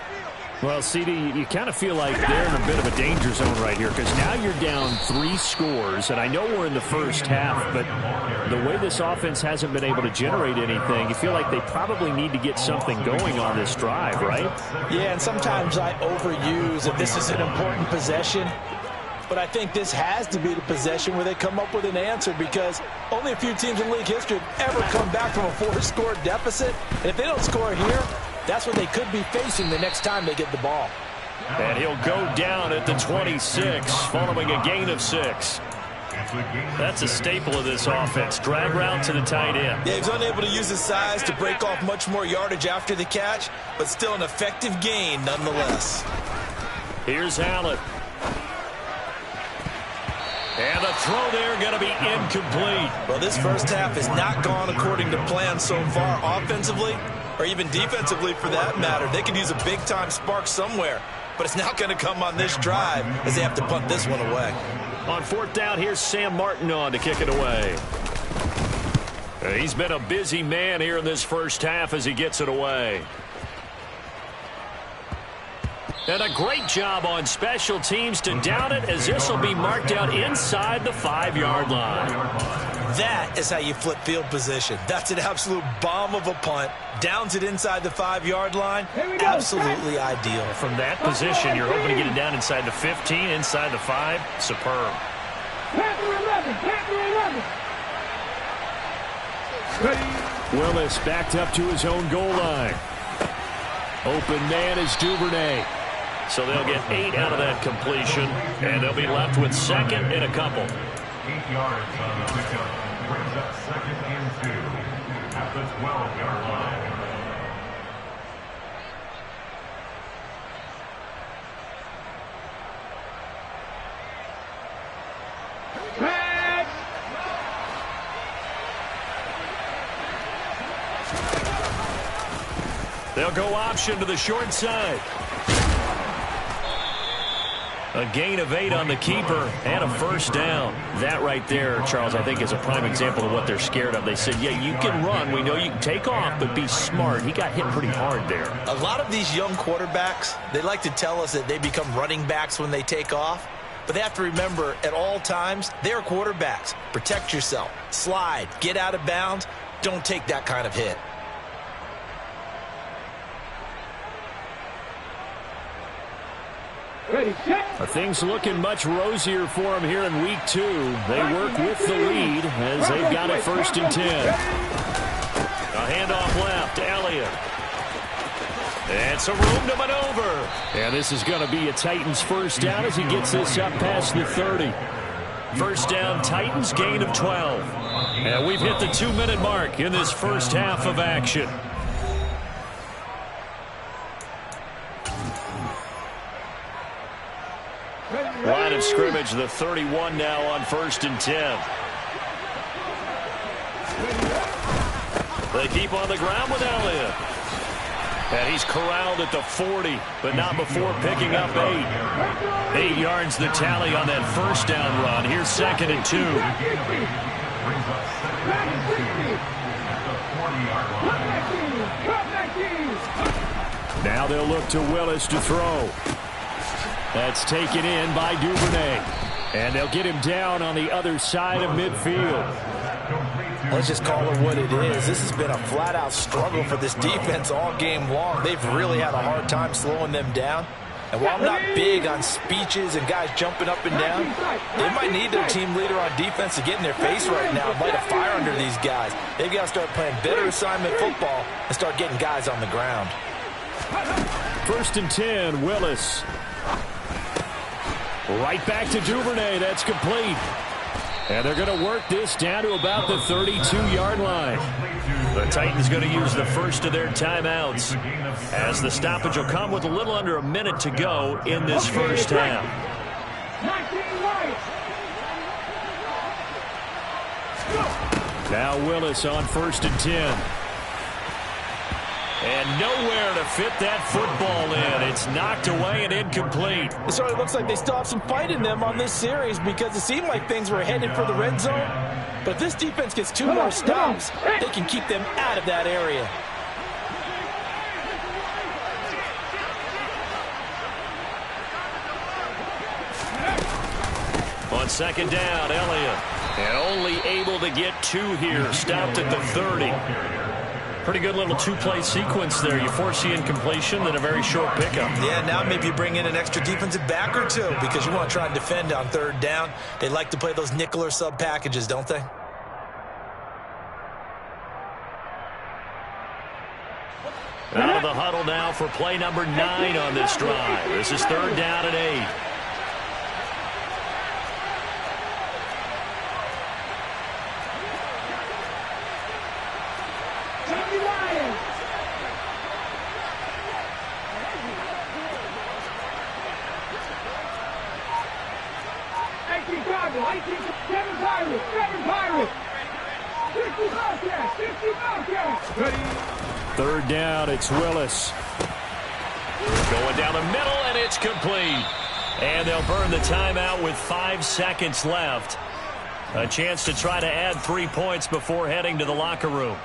Well, CD, you kind of feel like they're in a bit of a danger zone right here because now you're down 3 scores, and I know we're in the first half, but the way this offense hasn't been able to generate anything, you feel like they probably need to get something going on this drive, right? Yeah, and sometimes I overuse if this is an important possession, but I think this has to be the possession where they come up with an answer because only a few teams in league history have ever come back from a 4-score deficit, and if they don't score here, that's what they could be facing the next time they get the ball. And he'll go down at the 26, following a gain of 6. That's a staple of this offense. Drag route to the tight end. Yeah, he's unable to use his size to break off much more yardage after the catch, but still an effective gain nonetheless. Here's Allen. And the throw there going to be incomplete. Well, this first half has not gone according to plan so far offensively, or even defensively for that matter. They could use a big-time spark somewhere, but it's not going to come on this drive as they have to punt this one away. On 4th down, here's Sam Martin on to kick it away. He's been a busy man here in this first half as he gets it away. And a great job on special teams to down it as this will be marked out inside the 5-yard line. That is how you flip field position. That's an absolute bomb of a punt. Downs it inside the 5-yard line. Absolutely ideal. From that position, you're hoping to get it down inside the 15, inside the 5. Superb. Willis backed up to his own goal line. Open man is Duvernay. So they'll get 8 out of that completion, and they'll be left with 2nd and a couple. 8 yards on the pickup brings up 2nd and 2 at the 12-yard line. They'll go option to the short side. A gain of 8 on the keeper and a first down. That right there, Charles, I think is a prime example of what they're scared of. They said, yeah, you can run. We know you can take off, but be smart. He got hit pretty hard there. A lot of these young quarterbacks, they like to tell us that they become running backs when they take off. But they have to remember, at all times, they're quarterbacks. Protect yourself. Slide. Get out of bounds. Don't take that kind of hit. Are things looking much rosier for him here in week 2? They work with the lead as they've got it 1st and 10. A handoff left, Elliott. It's a room to maneuver. And this is going to be a Titans first down as he gets this up past the 30. First down, Titans, gain of 12. And we've hit the 2-minute mark in this first half of action. Line of scrimmage, the 31 now on 1st and 10. They keep on the ground with Elliott. And he's corralled at the 40, but not before picking up 8. 8 yards the tally on that first down run. Here's 2nd and 2. Now they'll look to Willis to throw. That's taken in by Duvernay. And they'll get him down on the other side of midfield. Let's just call it what it is. This has been a flat-out struggle for this defense all game long. They've really had a hard time slowing them down. And while I'm not big on speeches and guys jumping up and down, they might need their team leader on defense to get in their face right now and light a fire under these guys. They've got to start playing better assignment football and start getting guys on the ground. 1st and 10, Willis. Right back to Duvernay. That's complete. And they're going to work this down to about the 32-yard line. The Titans going to use the first of their timeouts, as the stoppage will come with a little under a minute to go in this first half. Now Willis on 1st and 10. And nowhere to fit that football in. It's knocked away and incomplete. It sort of looks like they still have some fight in them on this series, because it seemed like things were headed for the red zone. But if this defense gets 2 more stops, they can keep them out of that area. On 2nd down, Elliott. And only able to get 2 here. Stopped at the 30. Pretty good little 2-play sequence there. You force the incompletion, then a very short pickup. Yeah, now maybe you bring in an extra defensive back or 2, because you want to try and defend on 3rd down. They like to play those nickel or sub packages, don't they? Out of the huddle now for play number 9 on this drive. This is 3rd down and 8. Third down, it's Willis. Going down the middle, and it's complete. And they'll burn the timeout with 5 seconds left. A chance to try to add 3 points before heading to the locker room.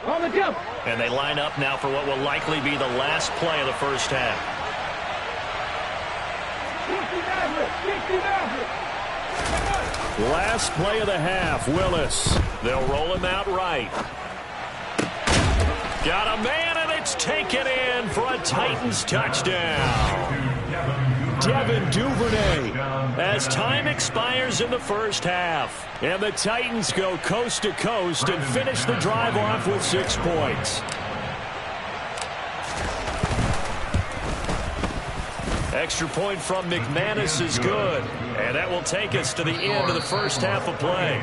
On the jump. And they line up now for what will likely be the last play of the first half. Last play of the half, Willis. They'll roll him out right. Got a man, and it's taken in for a Titans touchdown. Devin Duvernay, as time expires in the first half. And the Titans go coast to coast and finish the drive off with 6 points. Extra point from McManus is good. And that will take us to the end of the first half of play.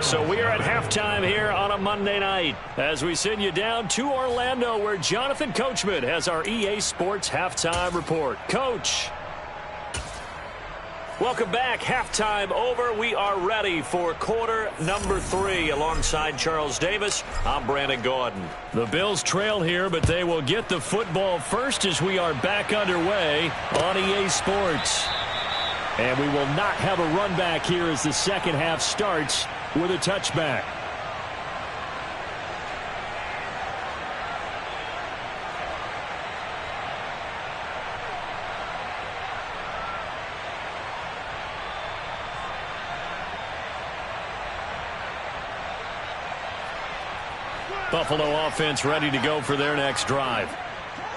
So we are at halftime here on a Monday night as we send you down to Orlando, where Jonathan Coachman has our EA Sports halftime report. Coach. Welcome back. Halftime over. We are ready for quarter number 3. Alongside Charles Davis, I'm Brandon Gordon. The Bills trail here, but they will get the football first as we are back underway on EA Sports. And we will not have a run back here as the second half starts with a touchback. Buffalo offense ready to go for their next drive.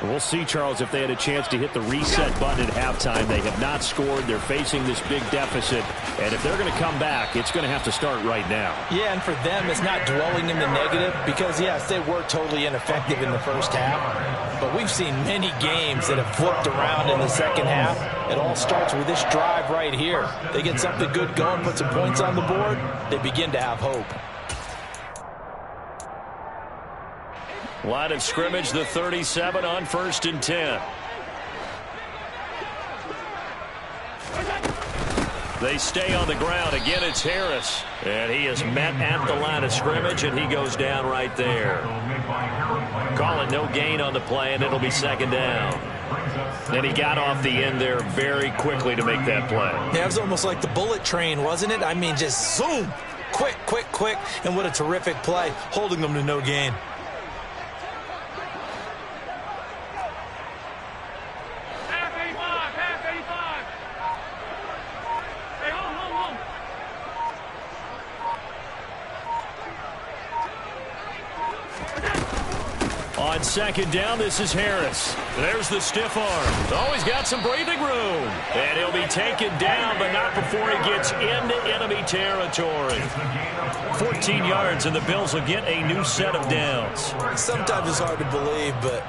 We'll see, Charles, if they had a chance to hit the reset button at halftime. They have not scored. They're facing this big deficit. And if they're going to come back, it's going to have to start right now. Yeah, and for them, it's not dwelling in the negative because, yes, they were totally ineffective in the first half. But we've seen many games that have flipped around in the second half. It all starts with this drive right here. They get something good going, put some points on the board, they begin to have hope. Line of scrimmage, the 37 on 1st and 10. They stay on the ground. Again, it's Harris. And he is met at the line of scrimmage, and he goes down right there. Call it no gain on the play, and it'll be 2nd down. And he got off the end there very quickly to make that play. Yeah, it was almost like the bullet train, wasn't it? I mean, just zoom. Quick, quick, quick. And what a terrific play, holding them to no gain. On 2nd down, this is Harris. There's the stiff arm. Oh, he's got some breathing room. And he'll be taken down, but not before he gets into enemy territory. 14 yards, and the Bills will get a new set of downs. Sometimes it's hard to believe, but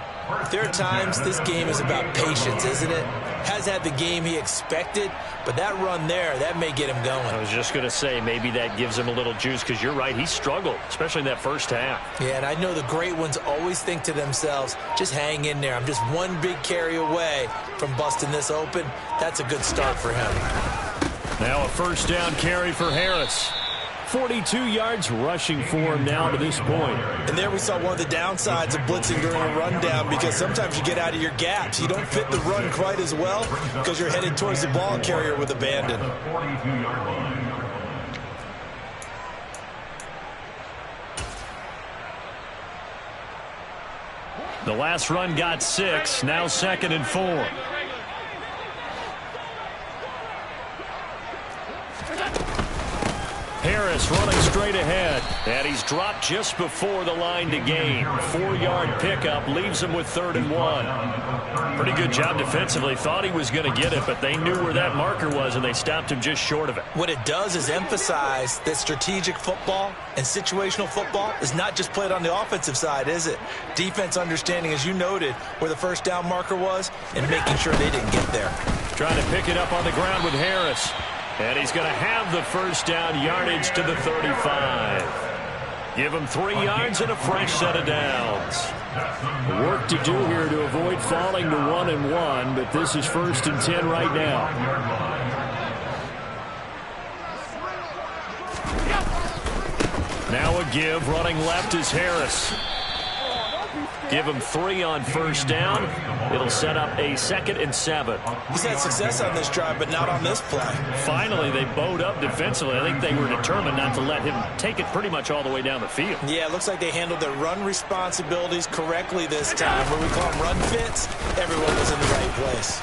there are times this game is about patience, isn't it? Has had the game he expected, but that run there, that may get him going. I was just going to say, maybe that gives him a little juice, because you're right, he struggled, especially in that first half. Yeah, and I know the great ones always think to themselves, just hang in there. I'm just one big carry away from busting this open. That's a good start for him. Now a 1st down carry for Harris. 42 yards rushing for him now to this point. And there we saw one of the downsides of blitzing during a rundown, because sometimes you get out of your gaps. You don't fit the run quite as well because you're headed towards the ball carrier with abandon. The last run got 6, now 2nd and 4. Harris running straight ahead, and he's dropped just before the line to gain. 4-yard pickup leaves him with 3rd and 1. Pretty good job defensively. Thought he was going to get it, but they knew where that marker was, and they stopped him just short of it. What it does is emphasize that strategic football and situational football is not just played on the offensive side, is it? Defense understanding, as you noted, where the 1st down marker was and making sure they didn't get there. Trying to pick it up on the ground with Harris. And he's going to have the 1st down yardage to the 35. Give him 3 yards and a fresh set of downs. Work to do here to avoid falling to 1 and 1, but this is 1st and 10 right now. Now a give, running left is Harris. Give him 3 on 1st down. It'll set up a 2nd and 7. He's had success on this drive, but not on this play. Finally, they bowed up defensively. I think they were determined not to let him take it pretty much all the way down the field. Yeah, it looks like they handled their run responsibilities correctly this time. When we call them run fits, everyone was in the right place.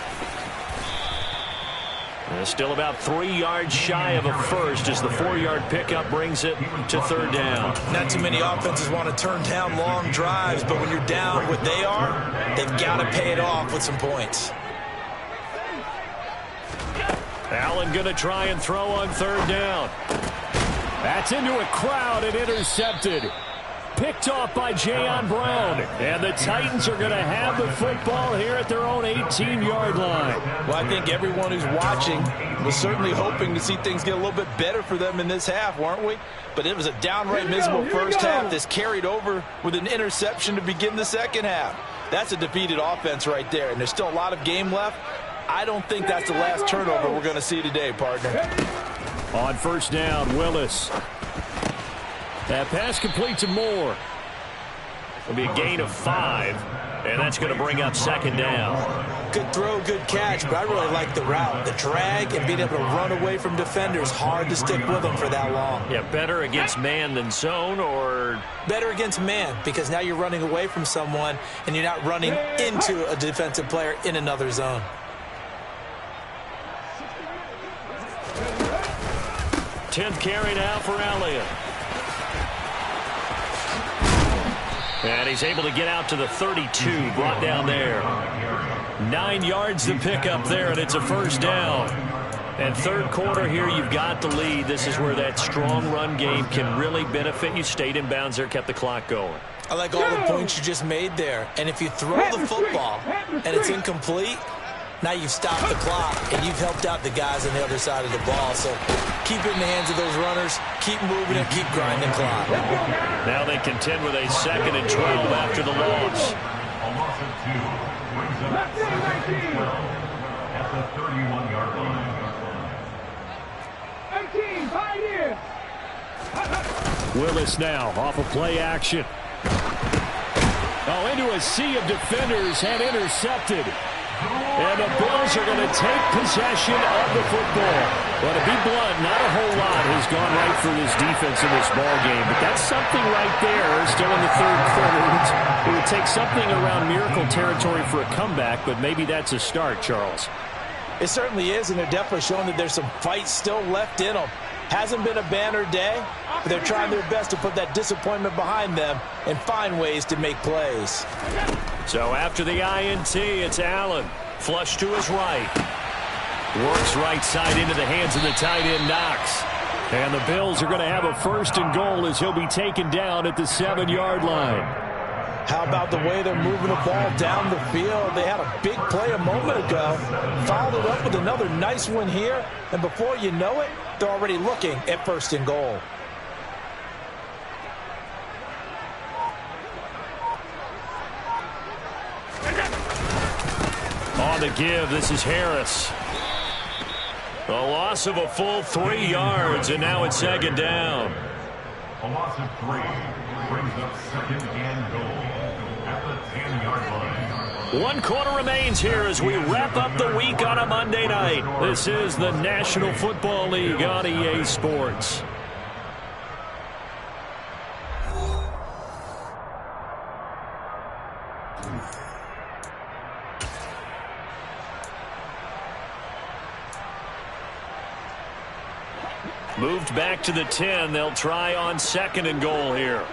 Still about 3 yards shy of a first as the 4-yard pickup brings it to 3rd down. Not too many offenses want to turn down long drives, but when you're down what they are, they've got to pay it off with some points. Allen going to try and throw on 3rd down. That's into a crowd and intercepted. Picked off by Jayon Brown. And the Titans are going to have the football here at their own 18-yard line. Well, I think everyone who's watching was certainly hoping to see things get a little bit better for them in this half, weren't we? But it was a downright miserable first half. This carried over with an interception to begin the second half. That's a defeated offense right there, and there's still a lot of game left. I don't think that's the last turnover we're going to see today, partner. On 1st down, Willis. That pass complete to Moore. It'll be a gain of 5, and that's going to bring up 2nd down. Good throw, good catch, but I really like the route. The drag and being able to run away from defenders, hard to stick with them for that long. Yeah, better against man than zone, or? Better against man, because now you're running away from someone, and you're not running into a defensive player in another zone. Tenth carry now for Elliott. And he's able to get out to the 32, brought down there. 9 yards to pick up there, and it's a first down. And third quarter here, you've got the lead. This is where that strong run game can really benefit you. Stayed in bounds there, kept the clock going. I like all the points you just made there. And if you throw the football and it's incomplete, now you've stopped the clock and you've helped out the guys on the other side of the ball. So keep it in the hands of those runners, keep moving and keep grinding the clock. Now they contend with a 2nd and 12 after the loss. A loss of 2 brings up 2nd and 12 at the 31-yard line. 18, Pioneer. Willis now off of play action. Oh, into a sea of defenders and intercepted. And the Bills are going to take possession of the football. But to be blunt, not a whole lot has gone right for this defense in this ball game. But that's something right there, still in the third quarter. It would take something around miracle territory for a comeback, but maybe that's a start, Charles. It certainly is, and they're definitely showing that there's some fight still left in them. Hasn't been a banner day, but they're trying their best to put that disappointment behind them and find ways to make plays. So after the INT, it's Allen. Flush to his right. Works right side into the hands of the tight end, Knox. And the Bills are going to have a 1st and goal as he'll be taken down at the 7-yard line. How about the way they're moving the ball down the field? They had a big play a moment ago. Followed it up with another nice one here. And before you know it, they're already looking at 1st and goal. On the give, this is Harris. A loss of a full 3 yards, and now it's 2nd down. A loss of 3 brings up 2nd and goal at the 10-yard line. 1 quarter remains here as we wrap up the week on a Monday night. This is the National Football League on EA Sports. Moved back to the 10. They'll try on 2nd and goal here.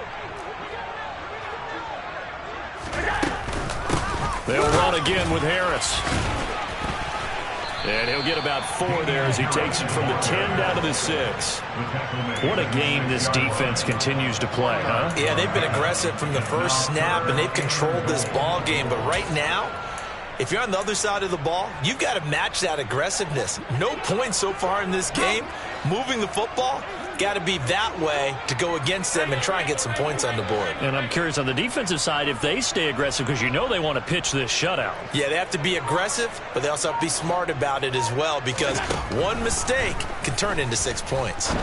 They'll run again with Harris. And he'll get about 4 there as he takes it from the 10 down to the 6. What a game this defense continues to play, huh? Yeah, they've been aggressive from the first snap, and they've controlled this ball game. But right now, if you're on the other side of the ball, you've got to match that aggressiveness. No points so far in this game. Moving the football, got to be that way to go against them and try and get some points on the board. And I'm curious on the defensive side if they stay aggressive, because you know they want to pitch this shutout. Yeah, they have to be aggressive, but they also have to be smart about it as well, because one mistake can turn into 6 points.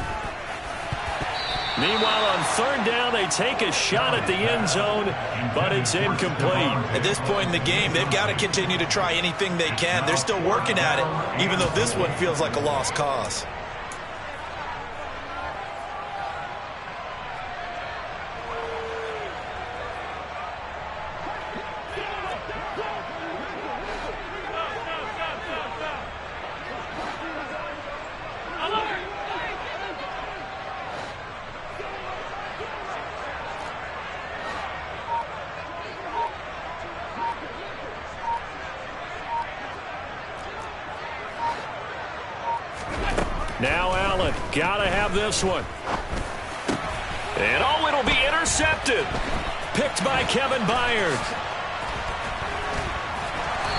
Meanwhile, on 3rd down, they take a shot at the end zone, but it's incomplete. At this point in the game, they've got to continue to try anything they can. They're still working at it, even though this one feels like a lost cause. Now Allen, gotta have this one. And oh, it'll be intercepted. Picked by Kevin Byard.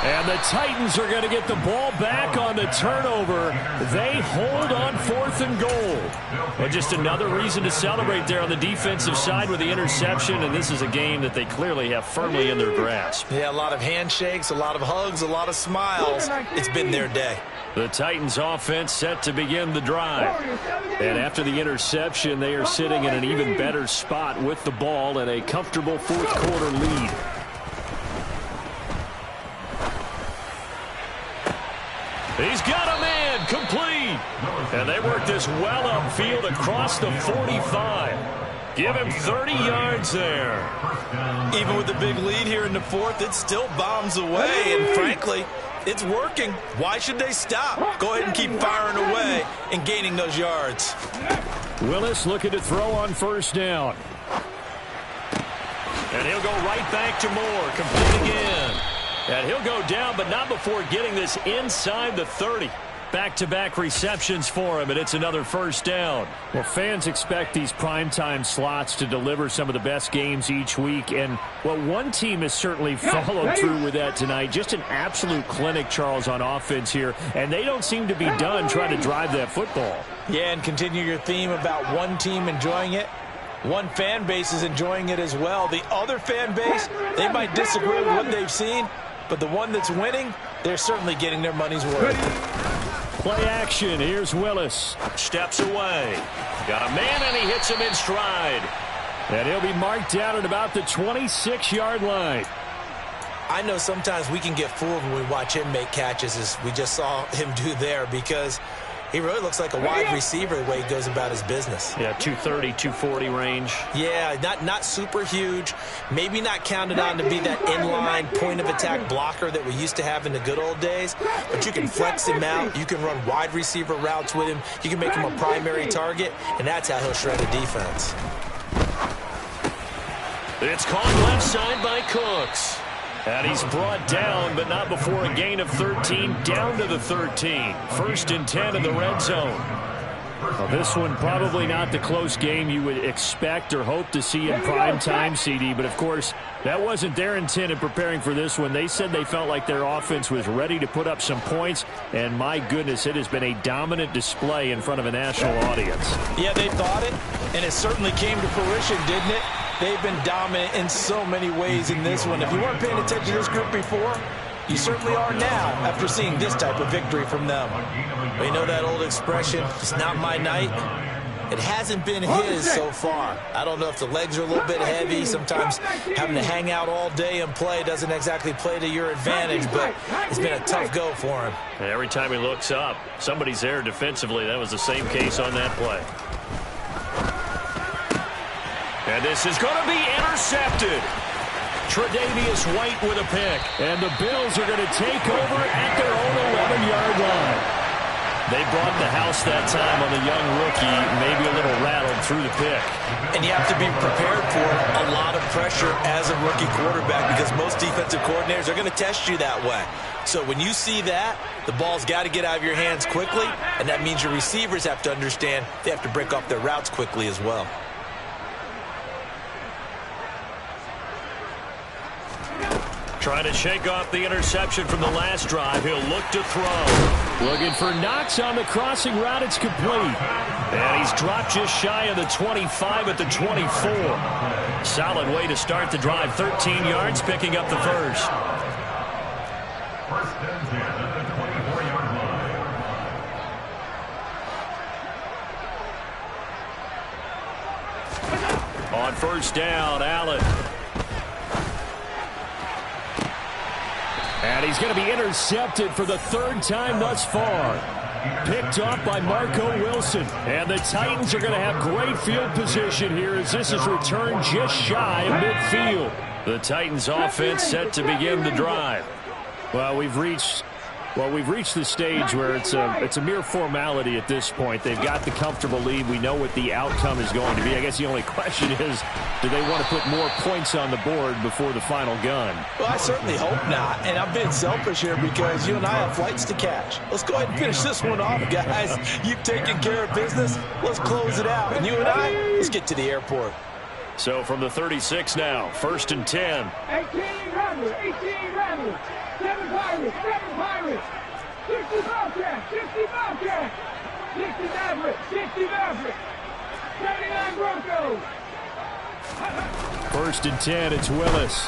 And the Titans are going to get the ball back on the turnover. They hold on 4th and goal. Well, just another reason to celebrate there on the defensive side with the interception, and this is a game that they clearly have firmly in their grasp. Yeah, a lot of handshakes, a lot of hugs, a lot of smiles. It's been their day. The Titans offense set to begin the drive. And after the interception, they are sitting in an even better spot with the ball and a comfortable 4th quarter lead. He's got a man, complete. And they work this well upfield across the 45. Give him 30 yards there. Even with the big lead here in the 4th, it still bombs away. And frankly, it's working. Why should they stop? Go ahead and keep firing away and gaining those yards. Willis looking to throw on 1st down. And he'll he'll go right back to Moore. Complete again. And he'll go down, but not before getting this inside the 30. Back-to-back receptions for him, and it's another first down. Well, fans expect these primetime slots to deliver some of the best games each week, and, well, one team has certainly followed through with that tonight. Just an absolute clinic, Charles, on offense here, and they don't seem to be done trying to drive that football. Yeah, and continue your theme about one team enjoying it. One fan base is enjoying it as well. The other fan base, they might disagree with what they've seen, but the one that's winning, they're certainly getting their money's worth. Play action. Here's Willis. Steps away. Got a man, and he hits him in stride. And he'll be marked down at about the 26-yard line. I know sometimes we can get fooled when we watch him make catches, as we just saw him do there, because he really looks like a wide receiver the way he goes about his business. Yeah, 230, 240 range. Yeah, not super huge. Maybe not counted on to be that inline point-of-attack blocker that we used to have in the good old days. But you can flex him out. You can run wide receiver routes with him. You can make him a primary target, and that's how he'll shred a defense. It's caught left side by Cooks. And he's brought down, but not before a gain of 13, down to the 13. 1st and 10 in the red zone. Well, this one probably not the close game you would expect or hope to see in prime time, CD, but of course, that wasn't their intent in preparing for this one. They said they felt like their offense was ready to put up some points, and my goodness, it has been a dominant display in front of a national audience. Yeah, they thought it, and it certainly came to fruition, didn't it? They've been dominant in so many ways in this one. If you weren't paying attention to this group before, you certainly are now after seeing this type of victory from them. But you know that old expression, it's not my night? It hasn't been his so far. I don't know if the legs are a little bit heavy. Sometimes having to hang out all day and play doesn't exactly play to your advantage, but it's been a tough go for him. Every time he looks up, somebody's there defensively. That was the same case on that play. And this is going to be intercepted. Tre'Davious White with a pick. And the Bills are going to take over at their own 11-yard line. They brought the house that time on the young rookie, maybe a little rattled through the pick. And you have to be prepared for a lot of pressure as a rookie quarterback, because most defensive coordinators are going to test you that way. So when you see that, the ball's got to get out of your hands quickly, and that means your receivers have to understand they have to break off their routes quickly as well. Trying to shake off the interception from the last drive. He'll look to throw. Looking for Knox on the crossing route. It's complete. And he's dropped just shy of the 25 at the 24. Solid way to start the drive. 13 yards, picking up the first. First and 10 at the 24-yard line. On first down, Allen. And he's going to be intercepted for the 3rd time thus far. Picked off by Marco Wilson. And the Titans are going to have great field position here as this is returned just shy of midfield. The Titans offense set to begin the drive. Well, we've reached the stage where it's a mere formality at this point. They've got the comfortable lead. We know what the outcome is going to be. I guess the only question is, do they want to put more points on the board before the final gun? Well, I certainly hope not. And I'm being selfish here because you and I have flights to catch. Let's go ahead and finish this one off, guys. You've taken care of business. Let's close it out. And you and I, let's get to the airport. So from the 36 now, 1st and 10. 18 Rebels, 7 Pirates, 60 Bobcats, 60 Bobcats, 60 Mavericks, 60 Mavericks, 79 Broncos. 1st and 10, it's Willis.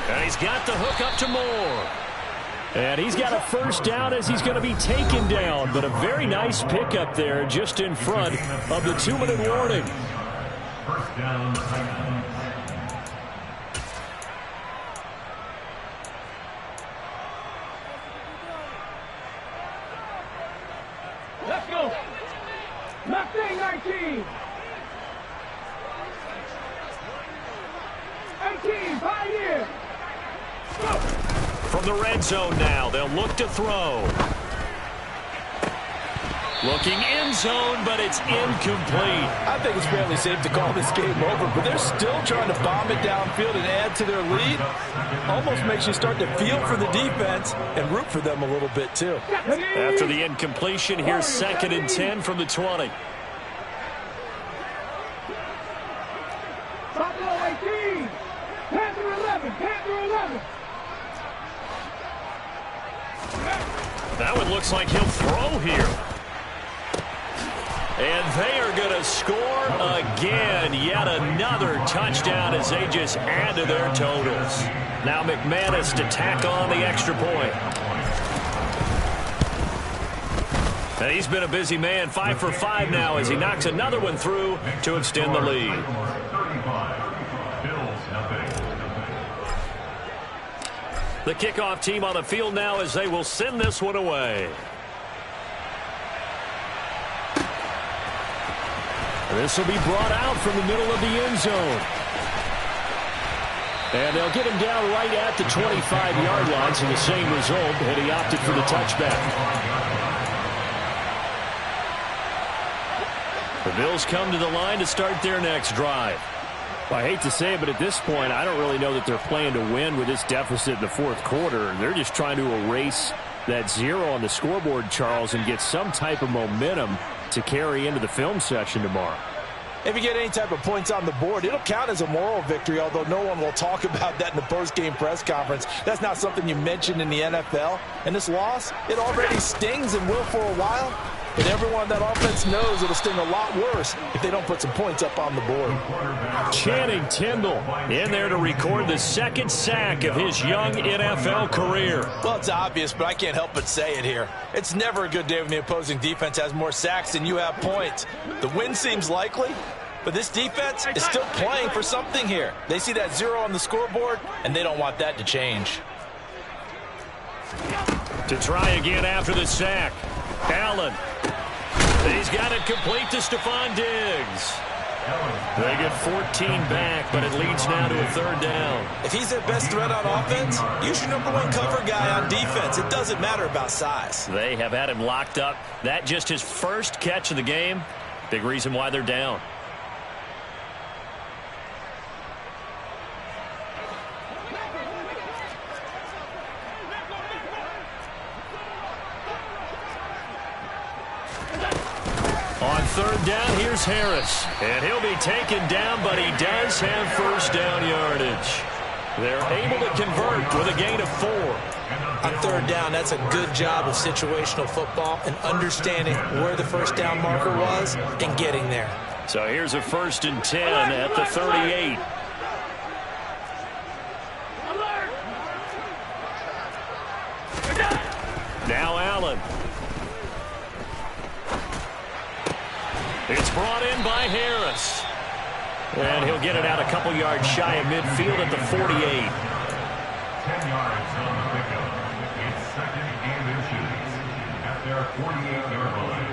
And he's got the hook up to Moore. And he's got a first down as he's going to be taken down. But a very nice pickup there just in front of the 2-minute warning. First down, Titans. Let's go. Mustang 19. 18, Pioneer. Go. From the red zone now, they'll look to throw. Looking end zone, but it's incomplete. I think it's fairly safe to call this game over, but they're still trying to bomb it downfield and add to their lead. Almost makes you start to feel for the defense and root for them a little bit, too. After the incompletion, here's 2nd and 10 from the 20. Buffalo 18, Panther 11, Panther 11. That one looks like he'll throw here. And they are going to score again. Yet another touchdown as they just add to their totals. Now McManus to tack on the extra point. And he's been a busy man, 5 for 5 now as he knocks another one through to extend the lead. The kickoff team on the field now as they will send this one away. This will be brought out from the middle of the end zone. And they'll get him down right at the 25-yard line, so the same result, and he opted for the touchback. The Bills come to the line to start their next drive. Well, I hate to say it, but at this point, I don't really know that they're playing to win with this deficit in the fourth quarter. They're just trying to erase that 0 on the scoreboard, Charles, and get some type of momentum to carry into the film session tomorrow. If you get any type of points on the board, it'll count as a moral victory, although no one will talk about that in the post-game press conference. That's not something you mentioned in the NFL. And this loss, it already stings and will for a while. But everyone on that offense knows it'll sting a lot worse if they don't put some points up on the board. Channing Tindall in there to record the 2nd sack of his young NFL career. Well, it's obvious, but I can't help but say it here. It's never a good day when the opposing defense has more sacks than you have points. The win seems likely, but this defense is still playing for something here. They see that 0 on the scoreboard, and they don't want that to change. To try again after the sack. Allen. He's got it complete to Stephon Diggs. They get 14 back, but it leads now to a 3rd down. If he's their best threat on offense, use your #1 cover guy on defense. It doesn't matter about size. They have had him locked up. That just his first catch of the game. Big reason why they're down. On 3rd down, here's Harris. And he'll be taken down, but he does have 1st down yardage. They're able to convert with a gain of 4. On 3rd down, that's a good job of situational football and understanding where the 1st down marker was and getting there. So here's a 1st and 10 at the 38. Now Allen. It's brought in by Harris. And he'll get it out a couple yards shy of midfield at the 48. 10 yards on the pickup. It's 2nd and inches at their 48-yard line.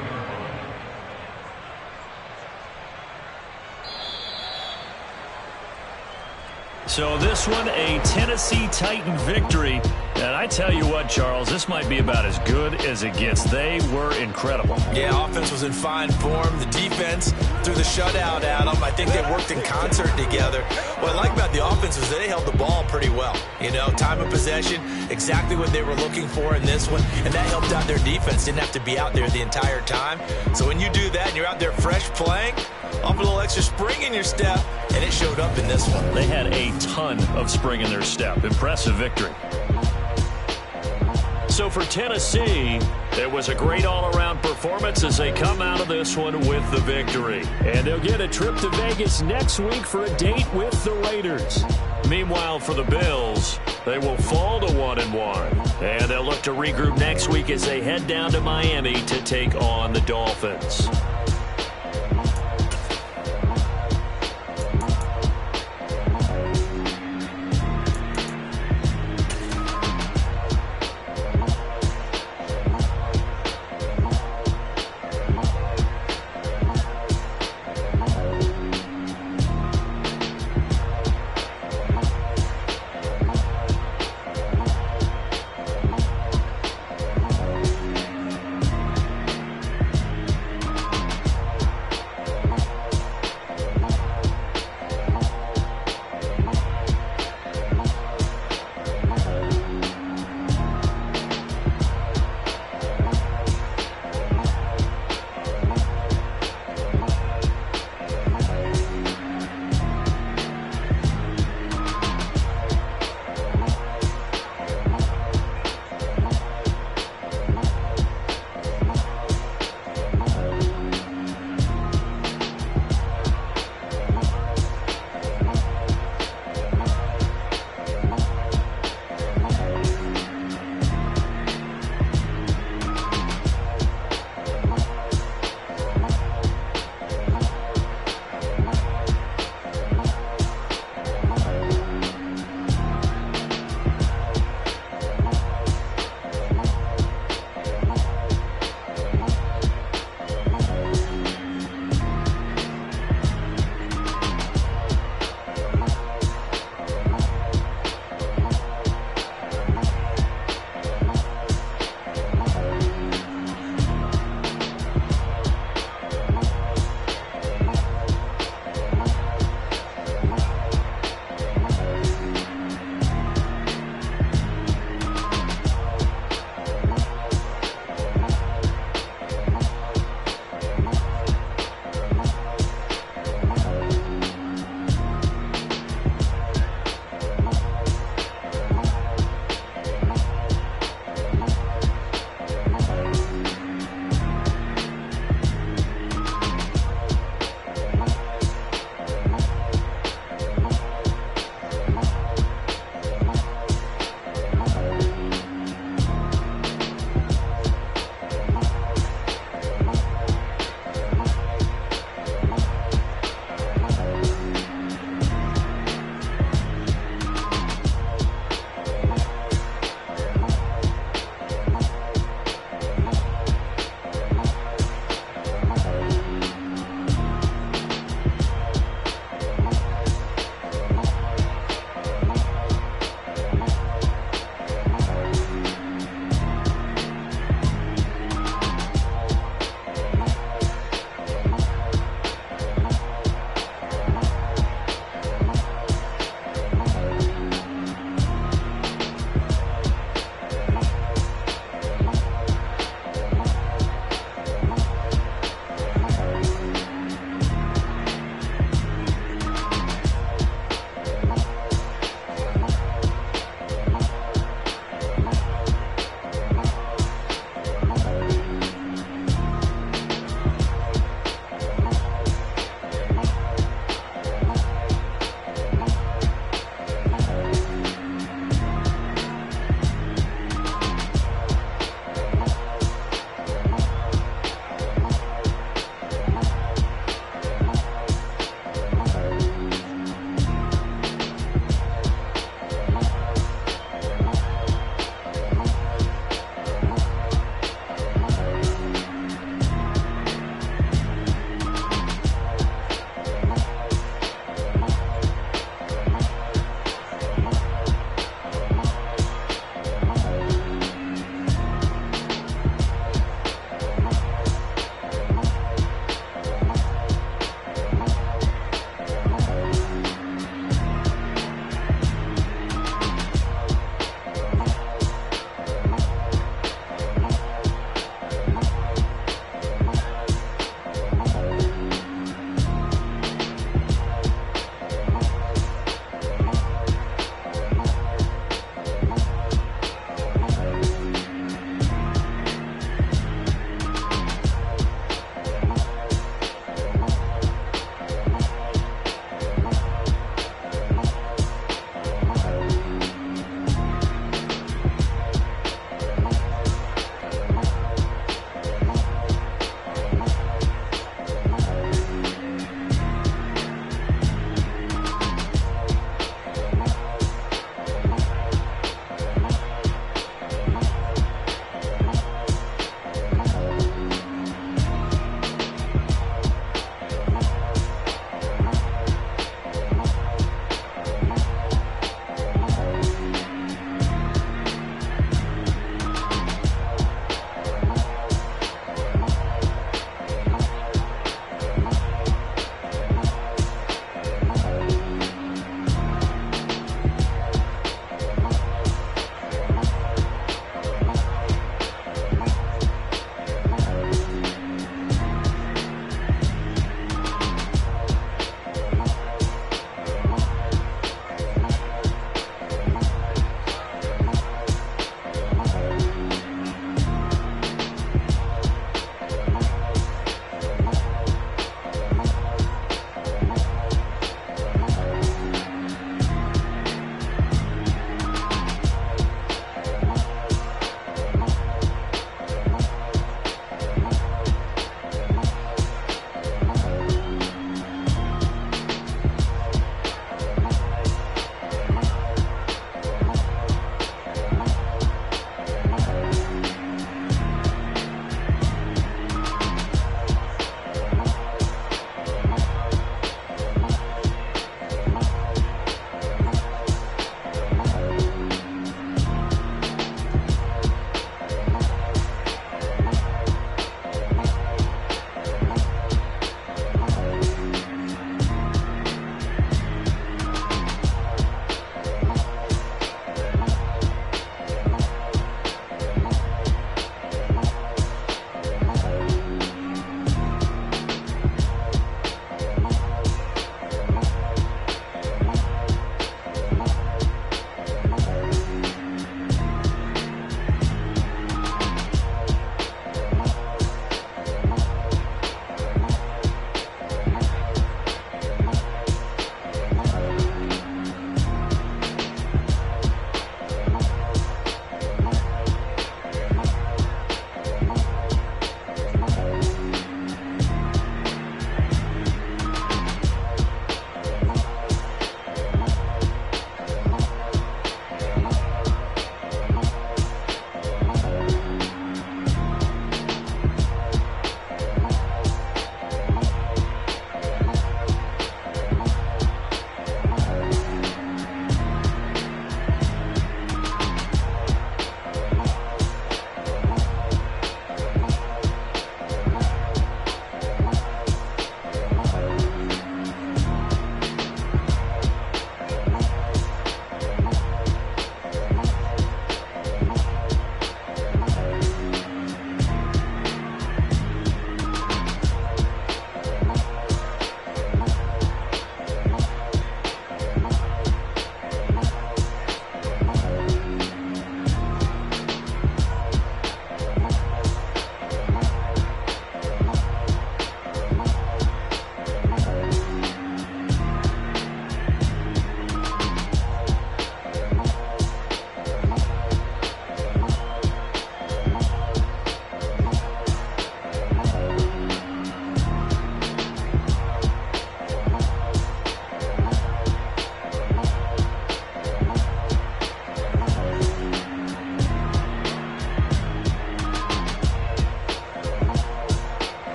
So this one, a Tennessee Titan victory. And I tell you what, Charles, this might be about as good as it gets. They were incredible. Yeah, offense was in fine form. The defense threw the shutout at them. I think they worked in concert together. What I like about the offense was they held the ball pretty well. You know, time of possession, exactly what they were looking for in this one. And that helped out their defense. Didn't have to be out there the entire time. So when you do that and you're out there fresh playing, off a little extra spring in your step, and it showed up in this one. They had a ton of spring in their step. Impressive victory. So for Tennessee, it was a great all-around performance as they come out of this one with the victory. And they'll get a trip to Vegas next week for a date with the Raiders. Meanwhile, for the Bills, they will fall to 1-1. And they'll look to regroup next week as they head down to Miami to take on the Dolphins.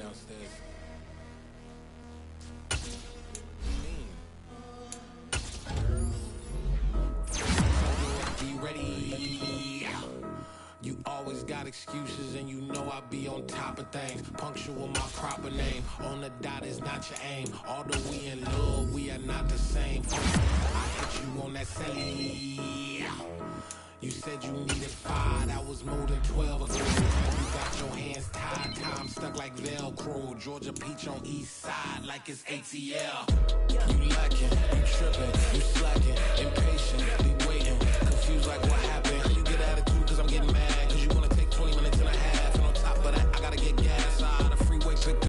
downstairs. Be ready. You always got excuses and you know I be on top of things. Punctual my proper name. On the dot is not your aim. Although we in love, we are not the same. I hit you on that celly. You said you needed 5, that was more than 12 ago. You got your hands tied, time stuck like Velcro. Georgia Peach on east side like it's ATL.